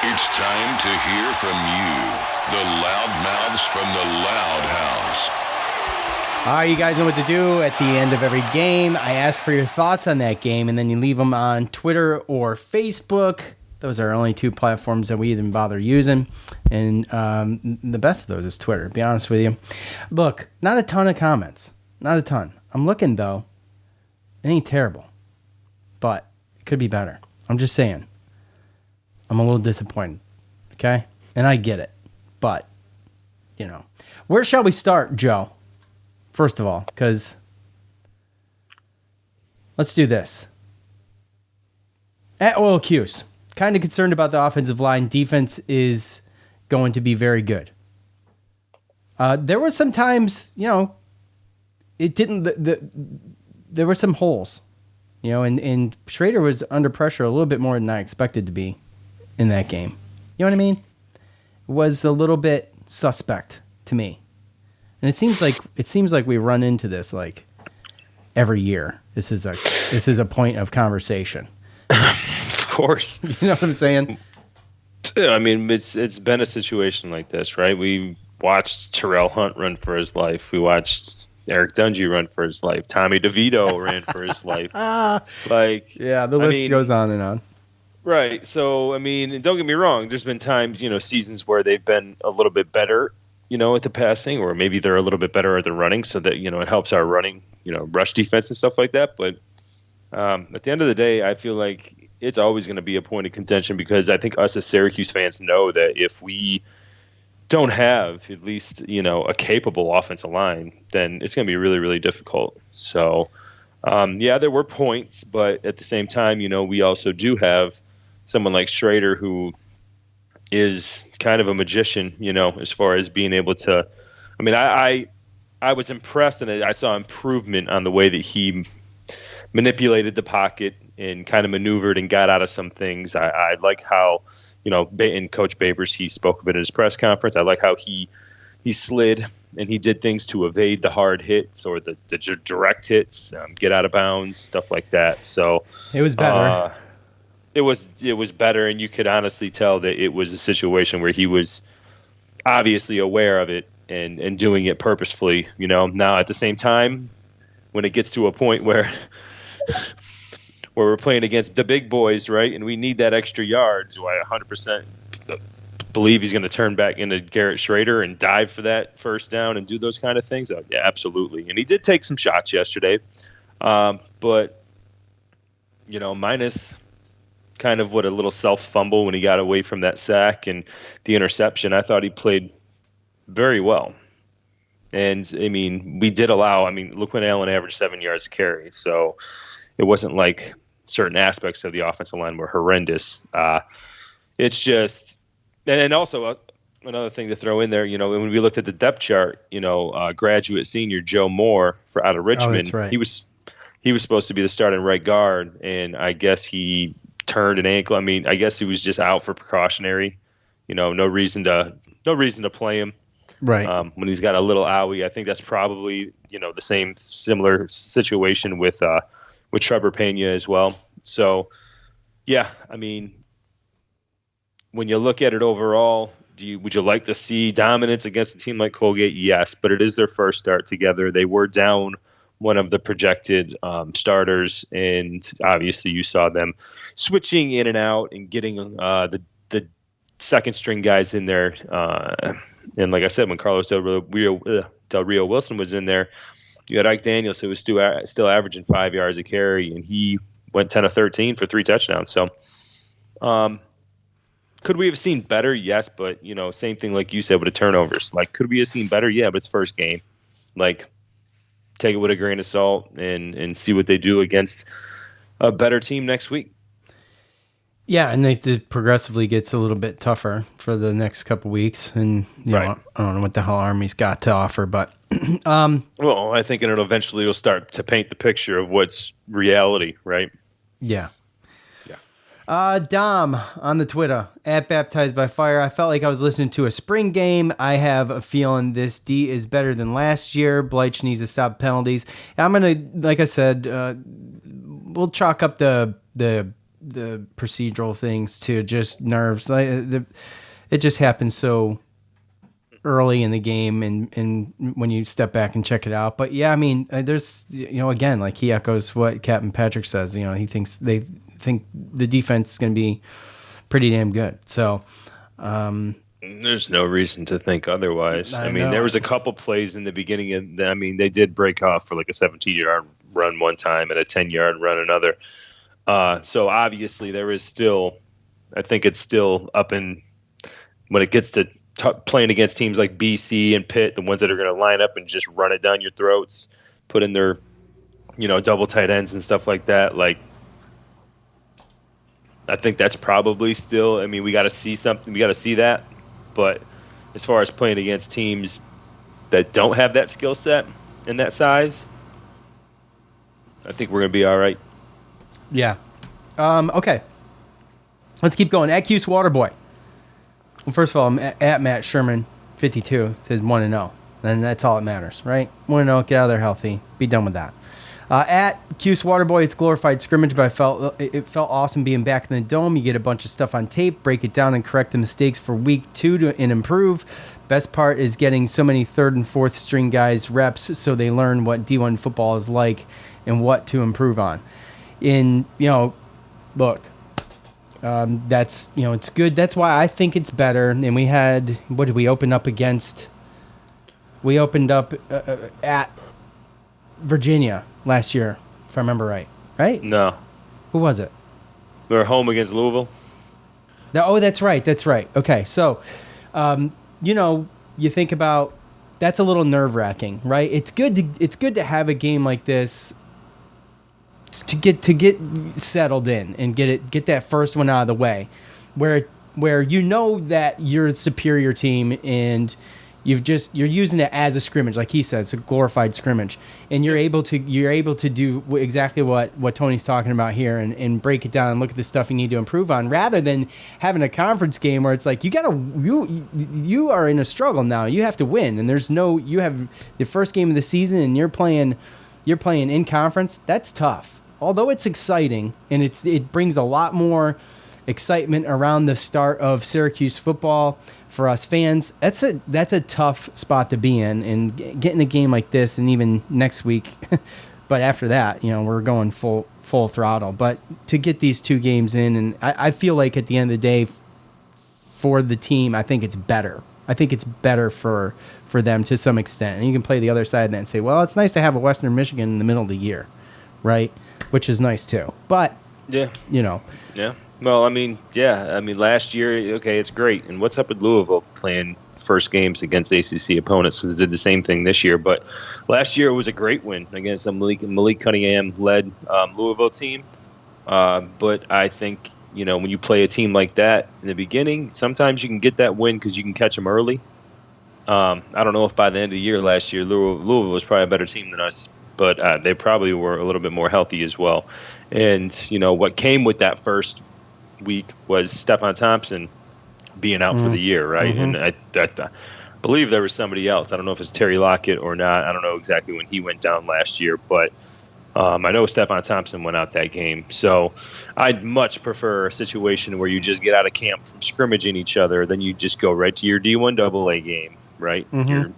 It's time to hear from you, the loudmouths from the Loud House.
All right, you guys know what to do at the end of every game. I ask for your thoughts on that game, and then you leave them on Twitter or Facebook. Those are our only two platforms that we even bother using. And the best of those is Twitter, to be honest with you. Look, not a ton of comments. Not a ton. I'm looking, though. It ain't terrible. But it could be better. I'm just saying. I'm a little disappointed. Okay? And I get it. But, where shall we start, Joe? First of all, because let's do this. At Oil Cuse. kind of concerned about the offensive line. Defense is going to be very good. There were some times, it didn't. There were some holes, and Schrader was under pressure a little bit more than I expected to be in that game. You know what I mean? It was a little bit suspect to me, and it seems like we run into this like every year. This is a point of conversation.
Of course,
you know what I'm saying.
Yeah, I mean, it's been a situation like this, right? We watched Terrell Hunt run for his life. We watched Eric Dungy run for his life. Tommy DeVito ran for his life.
The list goes on and on.
Right. So, I mean, and don't get me wrong. There's been times, seasons where they've been a little bit better, at the passing, or maybe they're a little bit better at the running, so that it helps our running, rush defense and stuff like that. But at the end of the day, I feel like it's always going to be a point of contention, because I think us as Syracuse fans know that if we don't have at least, a capable offensive line, then it's going to be really, really difficult. So, there were points, but at the same time, we also do have someone like Schrader who is kind of a magician, as far as being able to, I mean, I was impressed, and I saw improvement on the way that he manipulated the pocket and kind of maneuvered and got out of some things. I like how, in Coach Babers, he spoke of it in his press conference. I like how he slid and he did things to evade the hard hits or the direct hits, get out of bounds, stuff like that. So
it was better.
It was better, and you could honestly tell that it was a situation where he was obviously aware of it and doing it purposefully. Now at the same time, when it gets to a point where we're playing against the big boys, right, and we need that extra yard, do I 100% believe he's going to turn back into Garrett Schrader and dive for that first down and do those kind of things? Yeah, absolutely. And he did take some shots yesterday, but minus kind of a little self-fumble when he got away from that sack and the interception, I thought he played very well. And, I mean, we did allow – look when Allen averaged 7 yards a carry. So it wasn't like certain aspects of the offensive line were horrendous. It's just – and also another thing to throw in there, when we looked at the depth chart, graduate senior Joe Moore out of Richmond,
that's right.
he was supposed to be the starting right guard, and I guess he – turned an ankle. I guess he was just out for precautionary. No reason to play him.
Right.
When he's got a little owie. I think that's probably the similar situation with Trevor Pena as well. So, yeah, when you look at it overall, would you like to see dominance against a team like Colgate? Yes, but it is their first start together. They were down one of the projected starters, and obviously you saw them switching in and out and getting the second string guys in there. And like I said, when Carlos Del Rio Wilson was in there, you had Ike Daniels, who was still averaging 5 yards a carry, and he went 10 of 13 for 3 touchdowns. So could we have seen better? Yes, but same thing like you said with the turnovers. Like, could we have seen better? Yeah, but it's first game. Like, take it with a grain of salt and see what they do against a better team next week.
Yeah, and it progressively gets a little bit tougher for the next couple weeks, and I don't know what the hell Army's got to offer, but
well, I think it'll eventually start to paint the picture of what's reality, right?
Yeah. Dom on the Twitter @BaptizedByFire. I felt like I was listening to a spring game. I have a feeling this D is better than last year. Bleich needs to stop penalties. I'm gonna, like I said, we'll chalk up the procedural things to just nerves. It just happens so early in the game, and when you step back and check it out. But yeah, there's again, like he echoes what Captain Patrick says. He thinks they think the defense is going to be pretty damn good. So
there's no reason to think otherwise. There was a couple plays in the beginning, and they did break off for like a 17-yard run one time and a 10-yard run another. So obviously there is still, I think it's still up in when it gets to playing against teams like BC and Pitt, the ones that are going to line up and just run it down your throats, put in their, double tight ends and stuff like that. Like, I think that's probably still. I mean, we got to see something. We got to see that. But as far as playing against teams that don't have that skill set and that size, I think we're going to be all right.
Yeah. Okay. Let's keep going. At Cuse Waterboy. Well, first of all, I'm at Matt Sherman 52 says 1-0. And that's all that matters, right? 1-0, get out of there healthy. Be done with that. At Cuse Waterboy, it's glorified scrimmage, but it felt awesome being back in the dome. You get a bunch of stuff on tape, break it down, and correct the mistakes for week 2 and improve. Best part is getting so many third and fourth string guys reps so they learn what D1 football is like and what to improve on. Look, that's, it's good. That's why I think it's better. And we had, what did we open up against? We opened up at Virginia last year, if I remember right. Right?
No.
Who was it?
We were home against Louisville.
Oh, that's right. That's right. Okay, so, you think about, that's a little nerve-wracking, right? It's good to have a game like this to get settled in and get that first one out of the way, where you know that you're a superior team and you're using it as a scrimmage, like he said, it's a glorified scrimmage, and you're able to do exactly what Tony's talking about here and break it down and look at the stuff you need to improve on, rather than having a conference game where it's like you are in a struggle now. You have to win, and you have the first game of the season and you're playing in conference. That's tough. Although it's exciting and it brings a lot more excitement around the start of Syracuse football for us fans. That's a tough spot to be in, and getting a game like this, and even next week. But after that, we're going full throttle. But to get these 2 games in, and I feel like at the end of the day, for the team, I think it's better. I think it's better for them to some extent. And you can play the other side of that and say, well, it's nice to have a Western Michigan in the middle of the year, right? Which is nice too. But
yeah.
Yeah.
Well, last year, okay, it's great. And what's up with Louisville playing first games against ACC opponents? Because they did the same thing this year. But last year it was a great win against a Malik Cunningham-led Louisville team. But I think, when you play a team like that in the beginning, sometimes you can get that win because you can catch them early. I don't know if by the end of the year last year, Louisville was probably a better team than us, but they probably were a little bit more healthy as well. And, what came with that first week was Stephon Thompson being out for the year, right?
Mm-hmm.
And I believe there was somebody else. I don't know if it's Terry Lockett or not. I don't know exactly when he went down last year, but I know Stephon Thompson went out that game. So I'd much prefer a situation where you just get out of camp from scrimmaging each other, then you just go right to your D1 AA game, right?
Mm-hmm.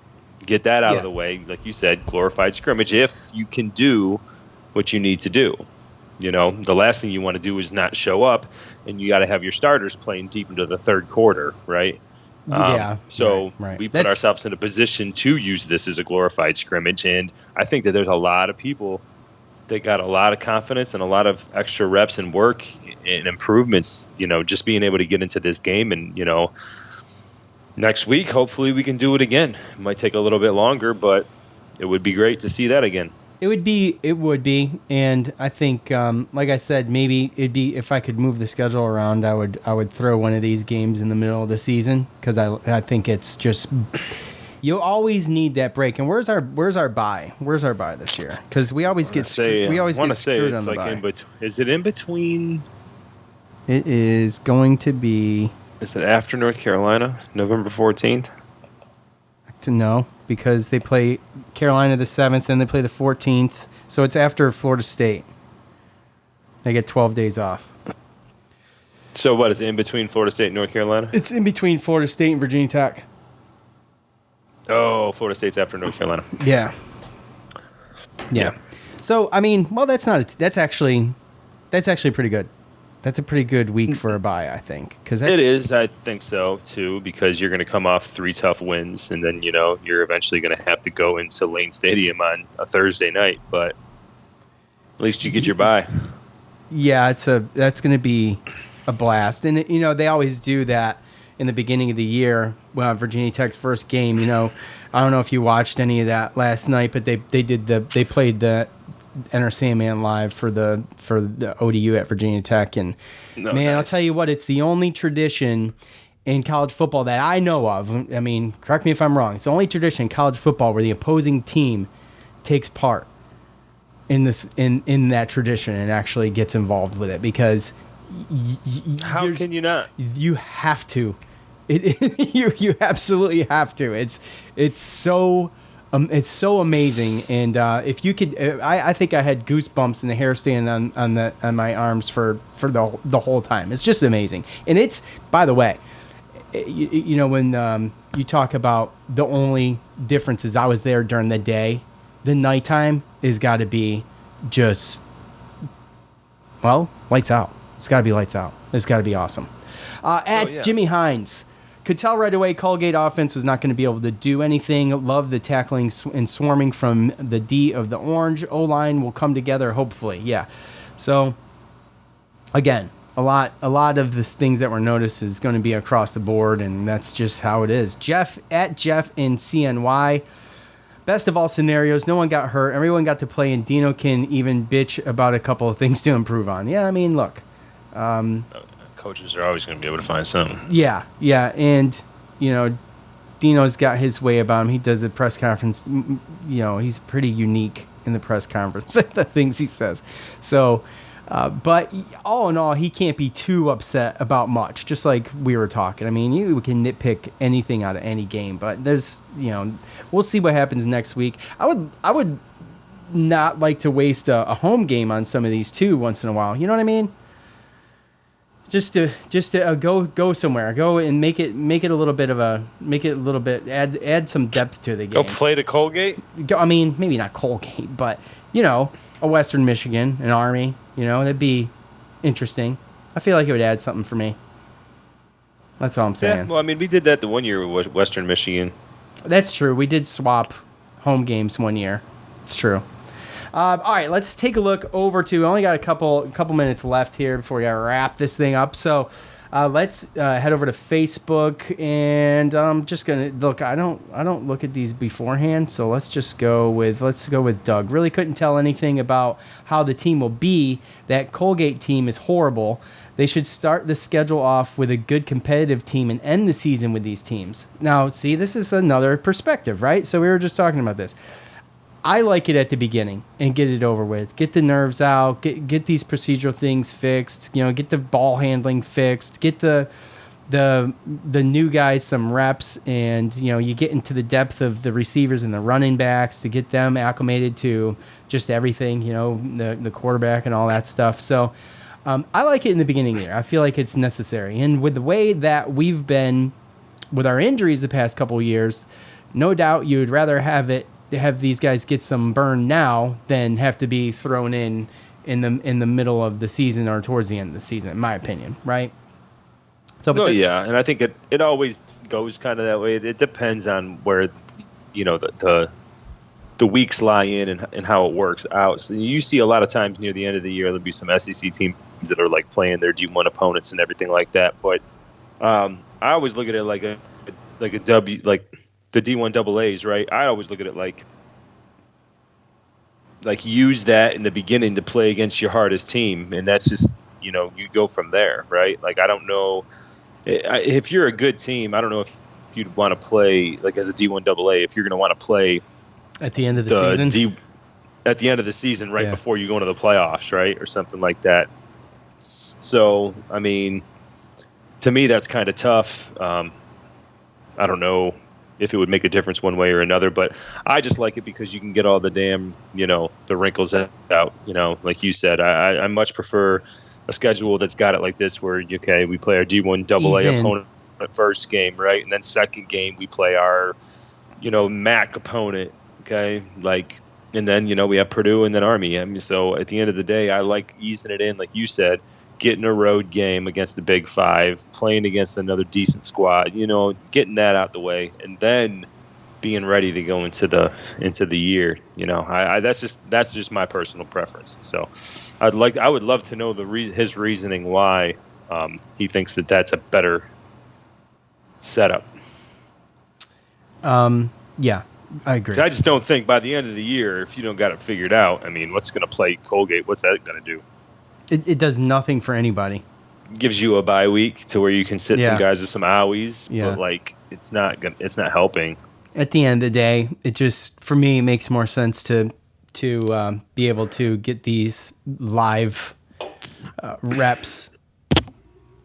Get that out of the way. Like you said, glorified scrimmage, if you can do what you need to do. The last thing you want to do is not show up, and you got to have your starters playing deep into the third quarter, right? So
right.
we put ourselves in a position to use this as a glorified scrimmage, and I think that there's a lot of people that got a lot of confidence and a lot of extra reps and work and improvements, just being able to get into this game. And, next week, hopefully we can do it again. It might take a little bit longer, but it would be great to see that again.
It would be, and I think, like I said, maybe it'd be, if I could move the schedule around, I would throw one of these games in the middle of the season, because I think it's just, you always need that break. And where's our bye? Where's our bye this year? Because we always get screwed on the bye.
Is it in between?
It is going to be.
Is it after North Carolina, November 14th?
No, because they play Carolina the 7th, and they play the 14th. So it's after Florida State. They get 12 days off.
So what, is it in between Florida State and North Carolina?
It's in between Florida State and Virginia Tech.
Oh, Florida State's after North Carolina.
Yeah. So, that's actually pretty good. That's a pretty good week for a bye, I think.
It is, I think so, too, because you're going to come off 3 tough wins, and then, you're eventually going to have to go into Lane Stadium on a Thursday night, but at least you get your bye.
Yeah, that's going to be a blast. And, they always do that in the beginning of the year, Virginia Tech's first game. I don't know if you watched any of that last night, but they played the Enter Sandman live for the ODU at Virginia Tech, and I'll tell you what, it's the only tradition in college football that I know of. I mean, correct me if I'm wrong. It's the only tradition in college football where the opposing team takes part in that tradition and actually gets involved with it, because
how can you not?
You have to. You absolutely have to. It's so amazing, and if you could, I think I had goosebumps and the hair standing on my arms for the whole time. It's just amazing, and it's, by the way, you know, when you talk about the only difference is I was there during the day, the nighttime is got to be just, well, lights out. It's got to be lights out. It's got to be awesome. Jimmy Hines. Could tell right away Colgate offense was not going to be able to do anything. Love the tackling and swarming from the D of the Orange. O-line will come together, hopefully. Yeah. So, again, a lot of the things that were noticed is going to be across the board, and that's just how it is. Jeff in CNY. Best of all scenarios, no one got hurt. Everyone got to play, and Dino can even bitch about a couple of things to improve on. Yeah, I mean, look.
Coaches are always going to be able to find something.
Yeah, and, you know, Dino's got his way about him. He does a press conference. You know, he's pretty unique in the press conference, the things he says. So, but all in all, he can't be too upset about much, just like we were talking. I mean, you can nitpick anything out of any game, but there's, you know, we'll see what happens next week. I would not like to waste a home game on some of these too once in a while. You know what I mean? Just to go somewhere, go and make it a little bit add some depth to the game.
Go play to Colgate.
I mean, maybe not Colgate, but you know, a Western Michigan, an Army. You know, that'd be interesting. I feel like it would add something for me. That's all I'm saying.
Yeah, well, I mean, we did that the one year with Western Michigan.
That's true. We did swap home games one year. It's true. All right, let's take a look over to. We only got a couple minutes left here before we gotta wrap this thing up. So let's head over to Facebook, and I'm just gonna look. I don't look at these beforehand, so let's go with Doug. Really couldn't tell anything about how the team will be. That Colgate team is horrible. They should start the schedule off with a good competitive team and end the season with these teams. Now, see, this is another perspective, right? So we were just talking about this. I like it at the beginning and get it over with. Get the nerves out. Get these procedural things fixed. You know, get the ball handling fixed. Get the new guys some reps, and you know, you get into the depth of the receivers and the running backs to get them acclimated to just everything. You know, the quarterback and all that stuff. So I like it in the beginning there. I feel like it's necessary, and with the way that we've been with our injuries the past couple of years, no doubt you would rather have these guys get some burn now than have to be thrown in the middle of the season or towards the end of the season, in my opinion, right? So,
yeah, and I think it always goes kind of that way. It depends on where, you know, the weeks lie in and how it works out. So you see a lot of times near the end of the year there'll be some SEC teams that are like playing their D1 opponents and everything like that. But I always look at it like a W, like the D1 AA's, right? I always look at it like use that in the beginning to play against your hardest team, and that's just, you know, you go from there, right? Like, I don't know if you're a good team. I don't know if you'd want to play like as a D1 AA if you're going to want to play
at the end of the season.
At the end of the season, right before you go into the playoffs, right, or something like that. So, I mean, to me, that's kind of tough. I don't know if it would make a difference one way or another, but I just like it because you can get all the damn, you know, the wrinkles out, you know, like you said. I much prefer a schedule that's got it like this where, okay, we play our D1 AA opponent first game, right? And then second game we play our, you know, MAC opponent, okay? Like, and then, you know, we have Purdue and then Army. I mean, so at the end of the day, I like easing it in, like you said, getting a road game against the Big Five, playing against another decent squad, you know, getting that out the way, and then being ready to go into the year. You know, that's just my personal preference. So, I would love to know his reasoning why he thinks that's a better setup.
Yeah, I agree.
I just don't think by the end of the year, if you don't got it figured out, I mean, what's going to play Colgate? What's that going to do?
It does nothing for anybody.
Gives you a bye week to where you can sit some guys with some owies,
Yeah.
but like it's not helping.
At the end of the day, it just, for me, makes more sense to be able to get these live reps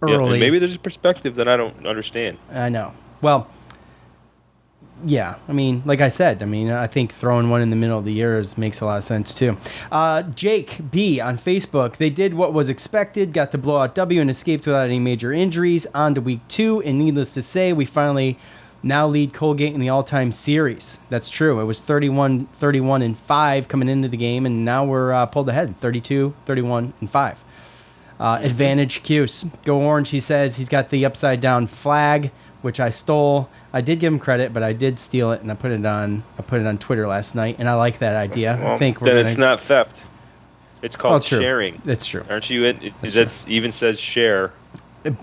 early.
Yeah, and maybe there's a perspective that I don't understand.
I know. Well, yeah. I mean, like I said, I think throwing one in the middle of the year makes a lot of sense too. Jake B on Facebook, they did what was expected, got the blowout W and escaped without any major injuries. On to week 2, and needless to say, we finally now lead Colgate in the all-time series. That's true. It was 31-5 coming into the game, and now we're pulled ahead, 32-31-5. Advantage Cuse. Go Orange, he says. He's got the upside-down flag, which I stole. I did give him credit, but I did steal it, and I put it on Twitter last night, and I like that idea.
Well,
I think
it's not theft. It's called
true.
sharing.
That's true.
Aren't you? That even says share.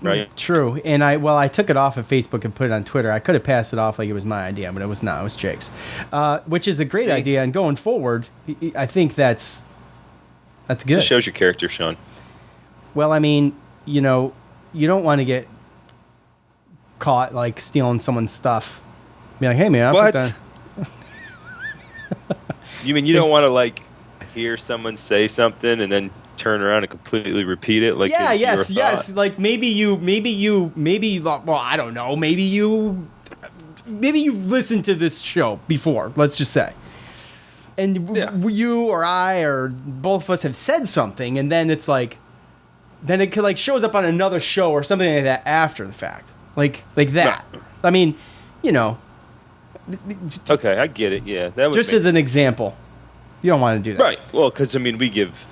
Right.
True. And I took it off of Facebook and put it on Twitter. I could have passed it off like it was my idea, but it was not. It was Jake's, which is a great idea. And going forward, I think that's good.
Just shows your character, Sean.
Well, I mean, you don't want to get caught like stealing someone's stuff. Be like, hey man,
what? You mean you don't want to like hear someone say something and then turn around and completely repeat it? Like
yes. Like maybe well, I don't know. Maybe you've listened to this show before. Let's just say, and you or I or both of us have said something, and then it's like, then it could like shows up on another show or something like that after the fact, like that.
Right.
I mean,
Okay, I get it. Yeah, that would
just as an example. You don't want to do that,
right? Well, because I mean, we give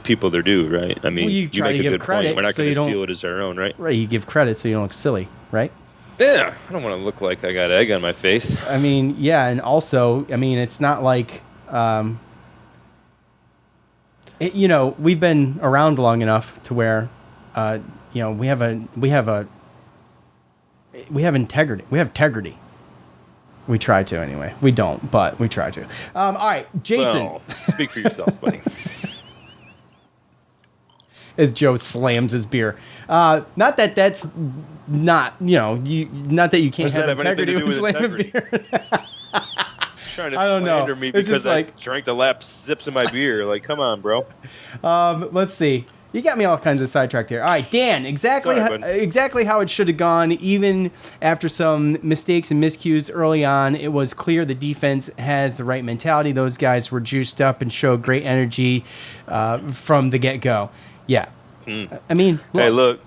people their due, right? I mean,
well, you
you
try
make
to
a
give
good
credit,
point. We're not
so
going to
you
steal it as our own, right?
Right, you give credit so you don't look silly, right?
Yeah, I don't want to look like I got egg on my face.
I mean, yeah, and also, I mean, it's not like, we've been around long enough to where, we have integrity. We have integrity. We try to anyway. We don't, but we try to. All right, Jason.
Well, speak for yourself, buddy.
As Joe slams his beer. Not that that's not, not that you can't have integrity with slamming beer.
Trying to
I don't know.
Me
it's
because
just like,
I drank the last sips of my beer. Like, come on, bro.
Let's see. You got me all kinds of sidetracked here. All right, Dan, exactly how it should have gone. Even after some mistakes and miscues early on, it was clear the defense has the right mentality. Those guys were juiced up and showed great energy from the get-go. Yeah. I mean, look.
Hey, look.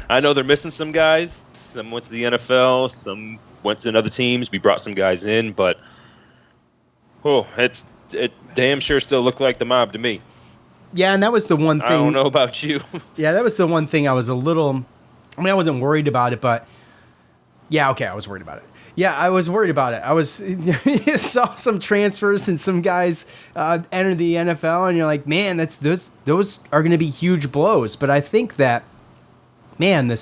I know they're missing some guys. Some went to the NFL. Some went to other teams. We brought some guys in, but it damn sure still looked like the mob to me.
Yeah, and that was the one thing.
I don't know about you.
Yeah, that was the one thing I was a little. I mean, I wasn't worried about it, but yeah, okay, I was worried about it. Yeah, I was worried about it. I was you saw some transfers and some guys enter the NFL, and you're like, man, those are going to be huge blows. But I think that, man,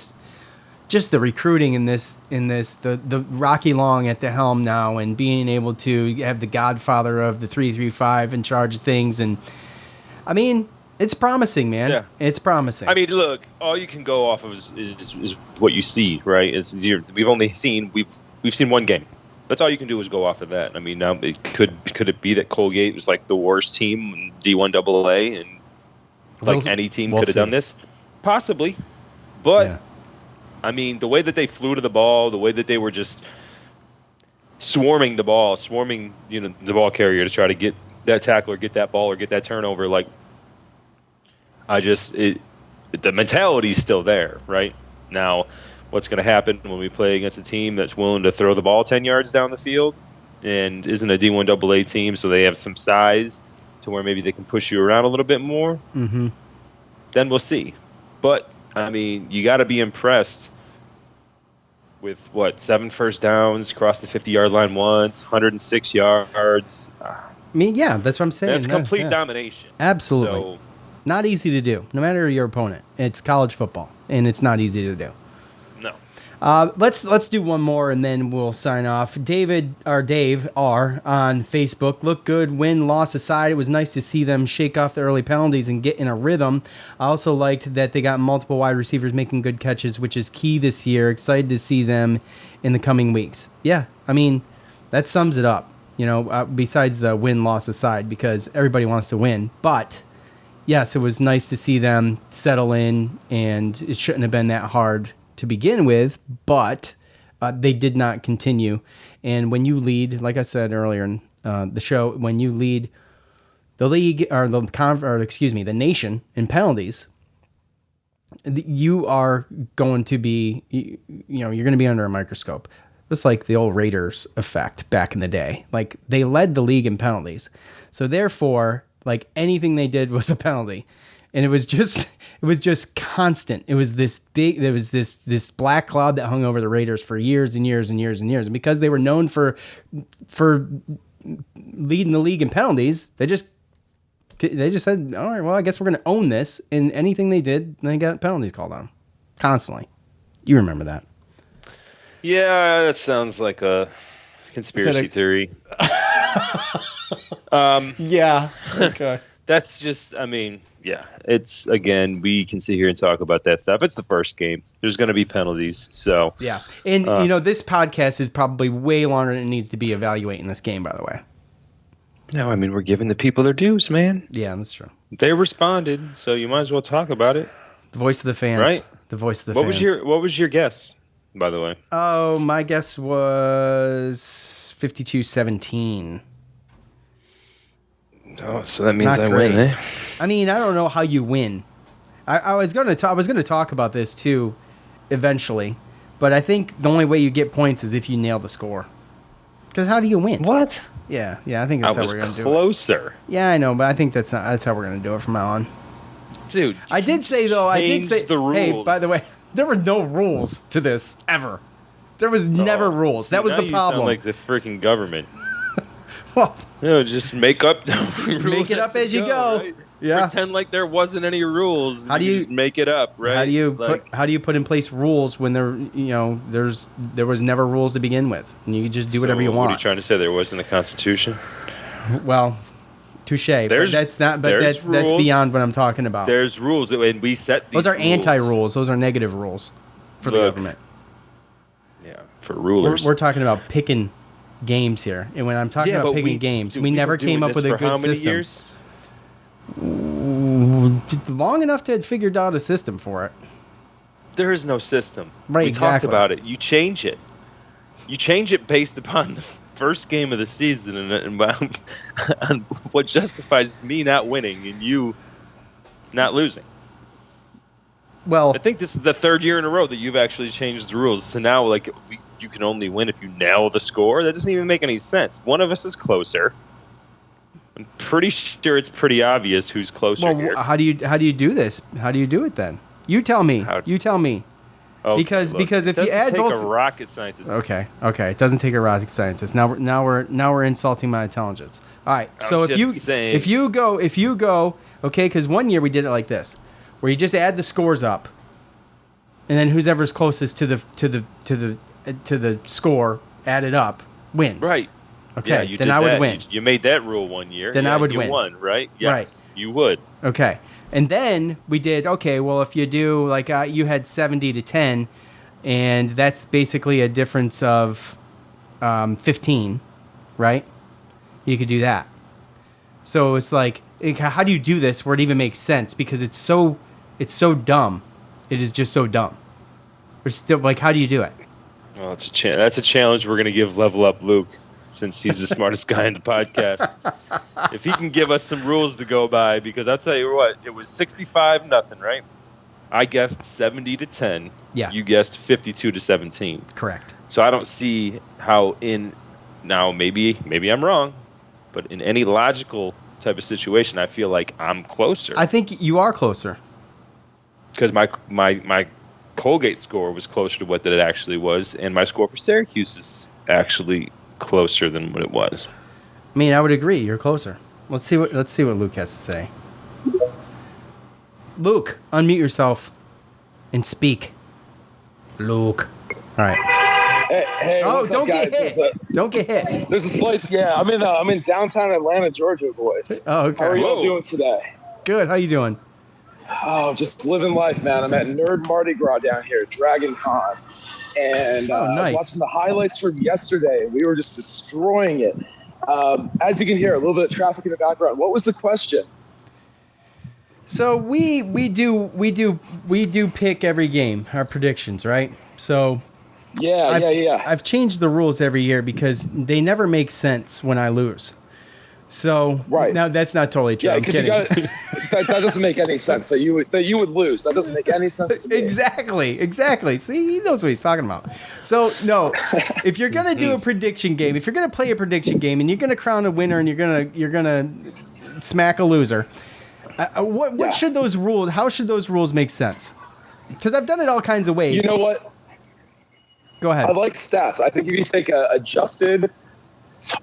just the recruiting in this the Rocky Long at the helm now, and being able to have the godfather of the 3-3-5 in charge of things, and I mean, it's promising, man. Yeah. It's promising.
I mean, look, all you can go off of is what you see, right? We've seen one game. That's all you can do is go off of that. I mean, now could it be that Colgate was like the worst team in D1 AA, and like any team could have done this? Possibly, but yeah. I mean, the way that they flew to the ball, the way that they were just swarming the ball carrier to try to get that tackle or get that ball or get that turnover, like the mentality's still there, right? Now, what's going to happen when we play against a team that's willing to throw the ball 10 yards down the field and isn't a D1 AA team, so they have some size to where maybe they can push you around a little bit more?
Mm-hmm.
Then we'll see. But, I mean, you got to be impressed with, 7 first downs, crossed the 50-yard line once, 106 yards.
I mean, yeah, that's what I'm saying.
That's complete domination.
Absolutely.
So,
not easy to do, no matter your opponent. It's college football, and it's not easy to do.
No.
Let's do one more and then we'll sign off. Dave R on Facebook. Look good, win, loss aside. It was nice to see them shake off the early penalties and get in a rhythm. I also liked that they got multiple wide receivers making good catches, which is key this year. Excited to see them in the coming weeks. Yeah, I mean, that sums it up, besides the win, loss aside, because everybody wants to win. But yes, it was nice to see them settle in, and it shouldn't have been that hard to begin with, but they did not continue. And when you lead, like I said earlier in the show, when you lead the league or the nation in penalties, you are going to be, you're going to be under a microscope. Just like the old Raiders effect back in the day. Like, they led the league in penalties. So therefore, like, anything they did was a penalty. And it was just constant. It was this black cloud that hung over the Raiders for years and years and years and years. And because they were known for leading the league in penalties, they just said, all right, well, I guess we're going to own this. And anything they did, they got penalties called on them constantly. You remember that?
Yeah, that sounds like a conspiracy theory.
Yeah. Okay.
That's just, yeah, it's, again, we can sit here and talk about that stuff. It's the first game. There's going to be penalties. So
yeah. And, this podcast is probably way longer than it needs to be evaluating this game, by the way.
No, we're giving the people their dues, man.
Yeah, that's true.
They responded, so you might as well talk about it.
The voice of the fans.
Right?
The voice of the fans.
What was your guess, by the way?
Oh, my guess was 52-17.
Oh, so that means I win, eh?
I don't know how you win. I was going to talk about this too, eventually, but I think the only way you get points is if you nail the score. Because how do you win?
What?
Yeah. I think that's how we're going to do it.
Closer.
Yeah, I know, but I think that's how we're going to do it from now on.
Dude,
I did say
the rules.
Hey, by the way, there were no rules to this ever. There was never rules. That was the problem.
You sound like the freaking government.
Well,
just make up the rules.
Make it up as you go.
Right?
Yeah.
Pretend like there wasn't any rules.
How do you
just make it up, right?
How do you put in place rules when there was never rules to begin with, and you just do whatever you want?
What are you trying to say? There wasn't a constitution?
Well, touche. That's beyond what I'm talking about.
There's rules, and we set these.
Those are
rules.
Anti-rules. Those are negative rules for the government.
Yeah, for rulers.
We're talking about picking games here, and when I'm talking about picking games, we never came up with a good system.
Years?
Long enough to have figured out a system for it.
There is no system.
Right,
we talked about it. You change it. You change it based upon the first game of the season and on what justifies me not winning and you not losing.
Well,
I think this is the third year in a row that you've actually changed the rules. So now, you can only win if you nail the score. That doesn't even make any sense. One of us is closer. I'm pretty sure it's pretty obvious who's closer here.
How do you do this? How do you do it then? You tell me. You tell me.
Okay,
because if you add both,
it doesn't take a rocket scientist.
Okay. It doesn't take a rocket scientist. Now we're insulting my intelligence. All right. So if you go, okay, because one year we did it like this, where you just add the scores up, and then whoever's closest to the score added up wins.
Right.
Okay.
Yeah,
then I would win.
You made that rule one year.
Then I would win.
You won, right? Yes, right. You would.
Okay. And then we did, well, if you do, you had 70-10, and that's basically a difference of 15, right? You could do that. So it's how do you do this where it even makes sense? Because it's so dumb. It is just so dumb. We're still, how do you do it?
Well, that's a challenge we're going to give Level Up Luke, since he's the smartest guy in the podcast. If he can give us some rules to go by, because I'll tell you what, it was 65-0, right? I guessed 70-10.
Yeah.
You guessed 52-17.
Correct.
So I don't see how now maybe I'm wrong, but in any logical type of situation, I feel like I'm closer.
I think you are closer.
Because my Colgate score was closer to what that it actually was, and my score for Syracuse is actually closer than what it was.
I would agree. You're closer. Let's see what Luke has to say. Luke, unmute yourself and speak. Luke. All right.
Hey,
Oh,
what's up,
don't
guys?
get hit. Don't get hit.
There's a slight, yeah. I'm in downtown Atlanta, Georgia, boys.
Oh, okay.
How are y'all
Whoa.
doing today?
Good. How you doing?
Oh, just living life, man. I'm at Nerd Mardi Gras down here, Dragon Con, and I was
nice.
watching the highlights from yesterday. We were just destroying it. As you can hear, a little bit of traffic in the background. What was the question?
So we do pick every game, our predictions, right? So
Yeah.
I've changed the rules every year because they never make sense when I lose. So
Right.
now that's not totally true.
Yeah,
I'm
because
kidding.
that doesn't make any sense that you would lose. That doesn't make any sense to me.
Exactly. See, he knows what he's talking about. So no, if you're gonna do a prediction game, if you're gonna play a prediction game, and you're gonna crown a winner, and you're gonna smack a loser, what should those rules? How should those rules make sense? Because I've done it all kinds of ways.
You know what?
Go ahead.
I like stats. I think if you take adjusted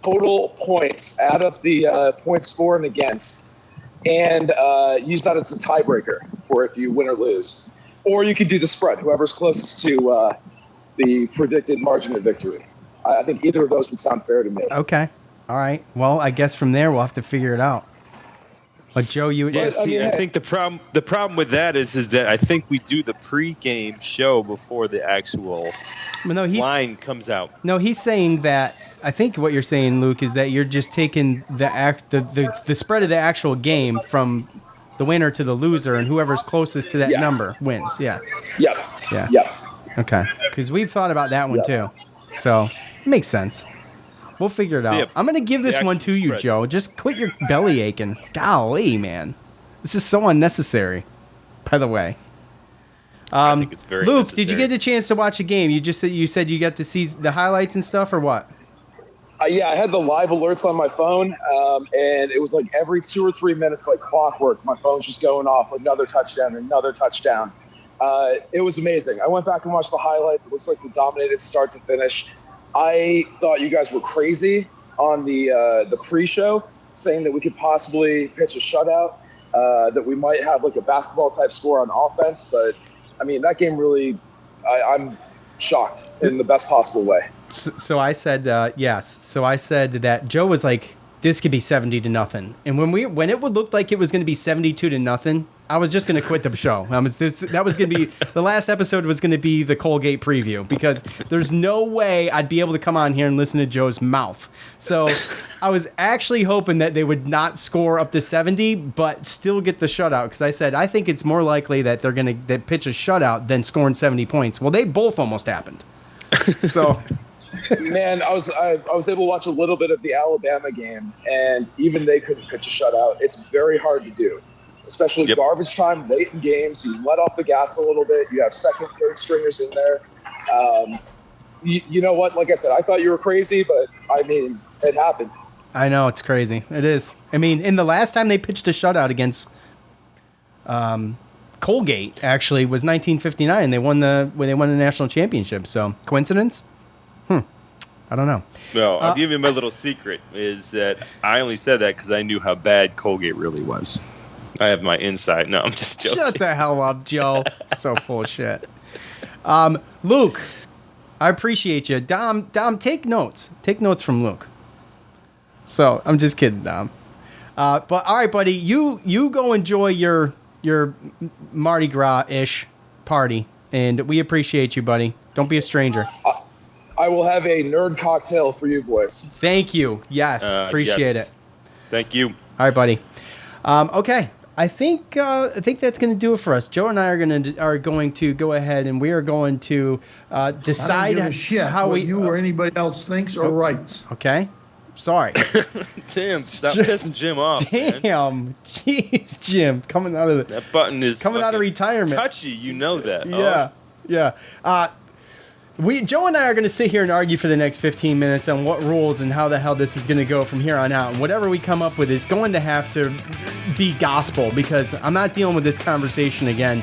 total points, add up the points for and against, and use that as the tiebreaker for if you win or lose. Or you could do the spread, whoever's closest to the predicted margin of victory. I think either of those would sound fair to me.
Okay. All right. Well, I guess from there we'll have to figure it out. But Joe, you
Yeah, see, I think the problem with that is that I think we do the pre-game show before the actual line comes out.
No, he's saying that. I think what you're saying, Luke, is that you're just taking the spread of the actual game from the winner to the loser, and whoever's closest to that number wins. Yeah.
Yep.
Okay. Because we've thought about that one too, so it makes sense. We'll figure it out.
Yeah,
I'm going to give this one to you,
spread.
Joe. Just quit your belly aching. Golly, man. This is so unnecessary, by the way.
I think it's very
Luke,
necessary.
did you get a chance to watch a game? You said you got to see the highlights and stuff, or what?
Yeah, I had the live alerts on my phone, and it was like every 2 or 3 minutes, like clockwork, my phone's just going off, another touchdown. It was amazing. I went back and watched the highlights. It looks like we dominated start to finish. I thought you guys were crazy on the pre-show, saying that we could possibly pitch a shutout, that we might have like a basketball-type score on offense. But, I mean, that game really, I'm shocked in the best possible way.
So I said yes. So I said that Joe was like, this could be 70-0. And when it would look like it was going to be 72-0, I was just going to quit the show. That was going to be the last episode was going to be the Colgate preview, because there's no way I'd be able to come on here and listen to Joe's mouth. So I was actually hoping that they would not score up to 70, but still get the shutout. Because I said, I think it's more likely that they're going to pitch a shutout than scoring 70 points. Well, they both almost happened. So...
Man, I was able to watch a little bit of the Alabama game, and even they couldn't pitch a shutout. It's very hard to do, especially garbage time, late in games. You let off the gas a little bit. You have second, third stringers in there. You know what? Like I said, I thought you were crazy, but I mean, it happened.
I know, it's crazy. It is. I mean, in the last time they pitched a shutout against Colgate, actually, was 1959. They won the national championship. So, coincidence? I don't know.
No, I'll give you my little secret is that I only said that because I knew how bad Colgate really was. I have my insight. No, I'm just joking.
Shut the hell up, Joe. So full of shit. Luke, I appreciate you. Dom, take notes. Take notes from Luke. So, I'm just kidding, Dom. But all right, buddy, you go enjoy your Mardi Gras-ish party, and we appreciate you, buddy. Don't be a stranger.
I will have a nerd cocktail for you boys.
Thank you. Yes, appreciate it.
Thank you.
All right, buddy. Okay, I think that's going to do it for us. Joe and I are going to go ahead, and we are going to decide
I don't give a shit
how
what you or anybody else thinks or writes.
Okay, sorry.
Damn, stop pissing Jim off.
Damn, jeez, Jim, coming out of
that button is
coming out of retirement.
Touchy, you know that.
Yeah. Joe and I are going to sit here and argue for the next 15 minutes on what rules and how the hell this is going to go from here on out. And whatever we come up with is going to have to be gospel, because I'm not dealing with this conversation again.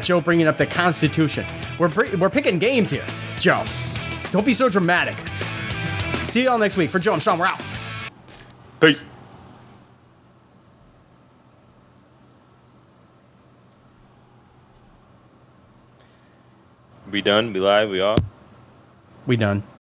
Joe bringing up the Constitution. We're picking games here, Joe. Don't be so dramatic. See you all next week. For Joe and Sean, we're out.
Peace. We done? We live? We off?
We done.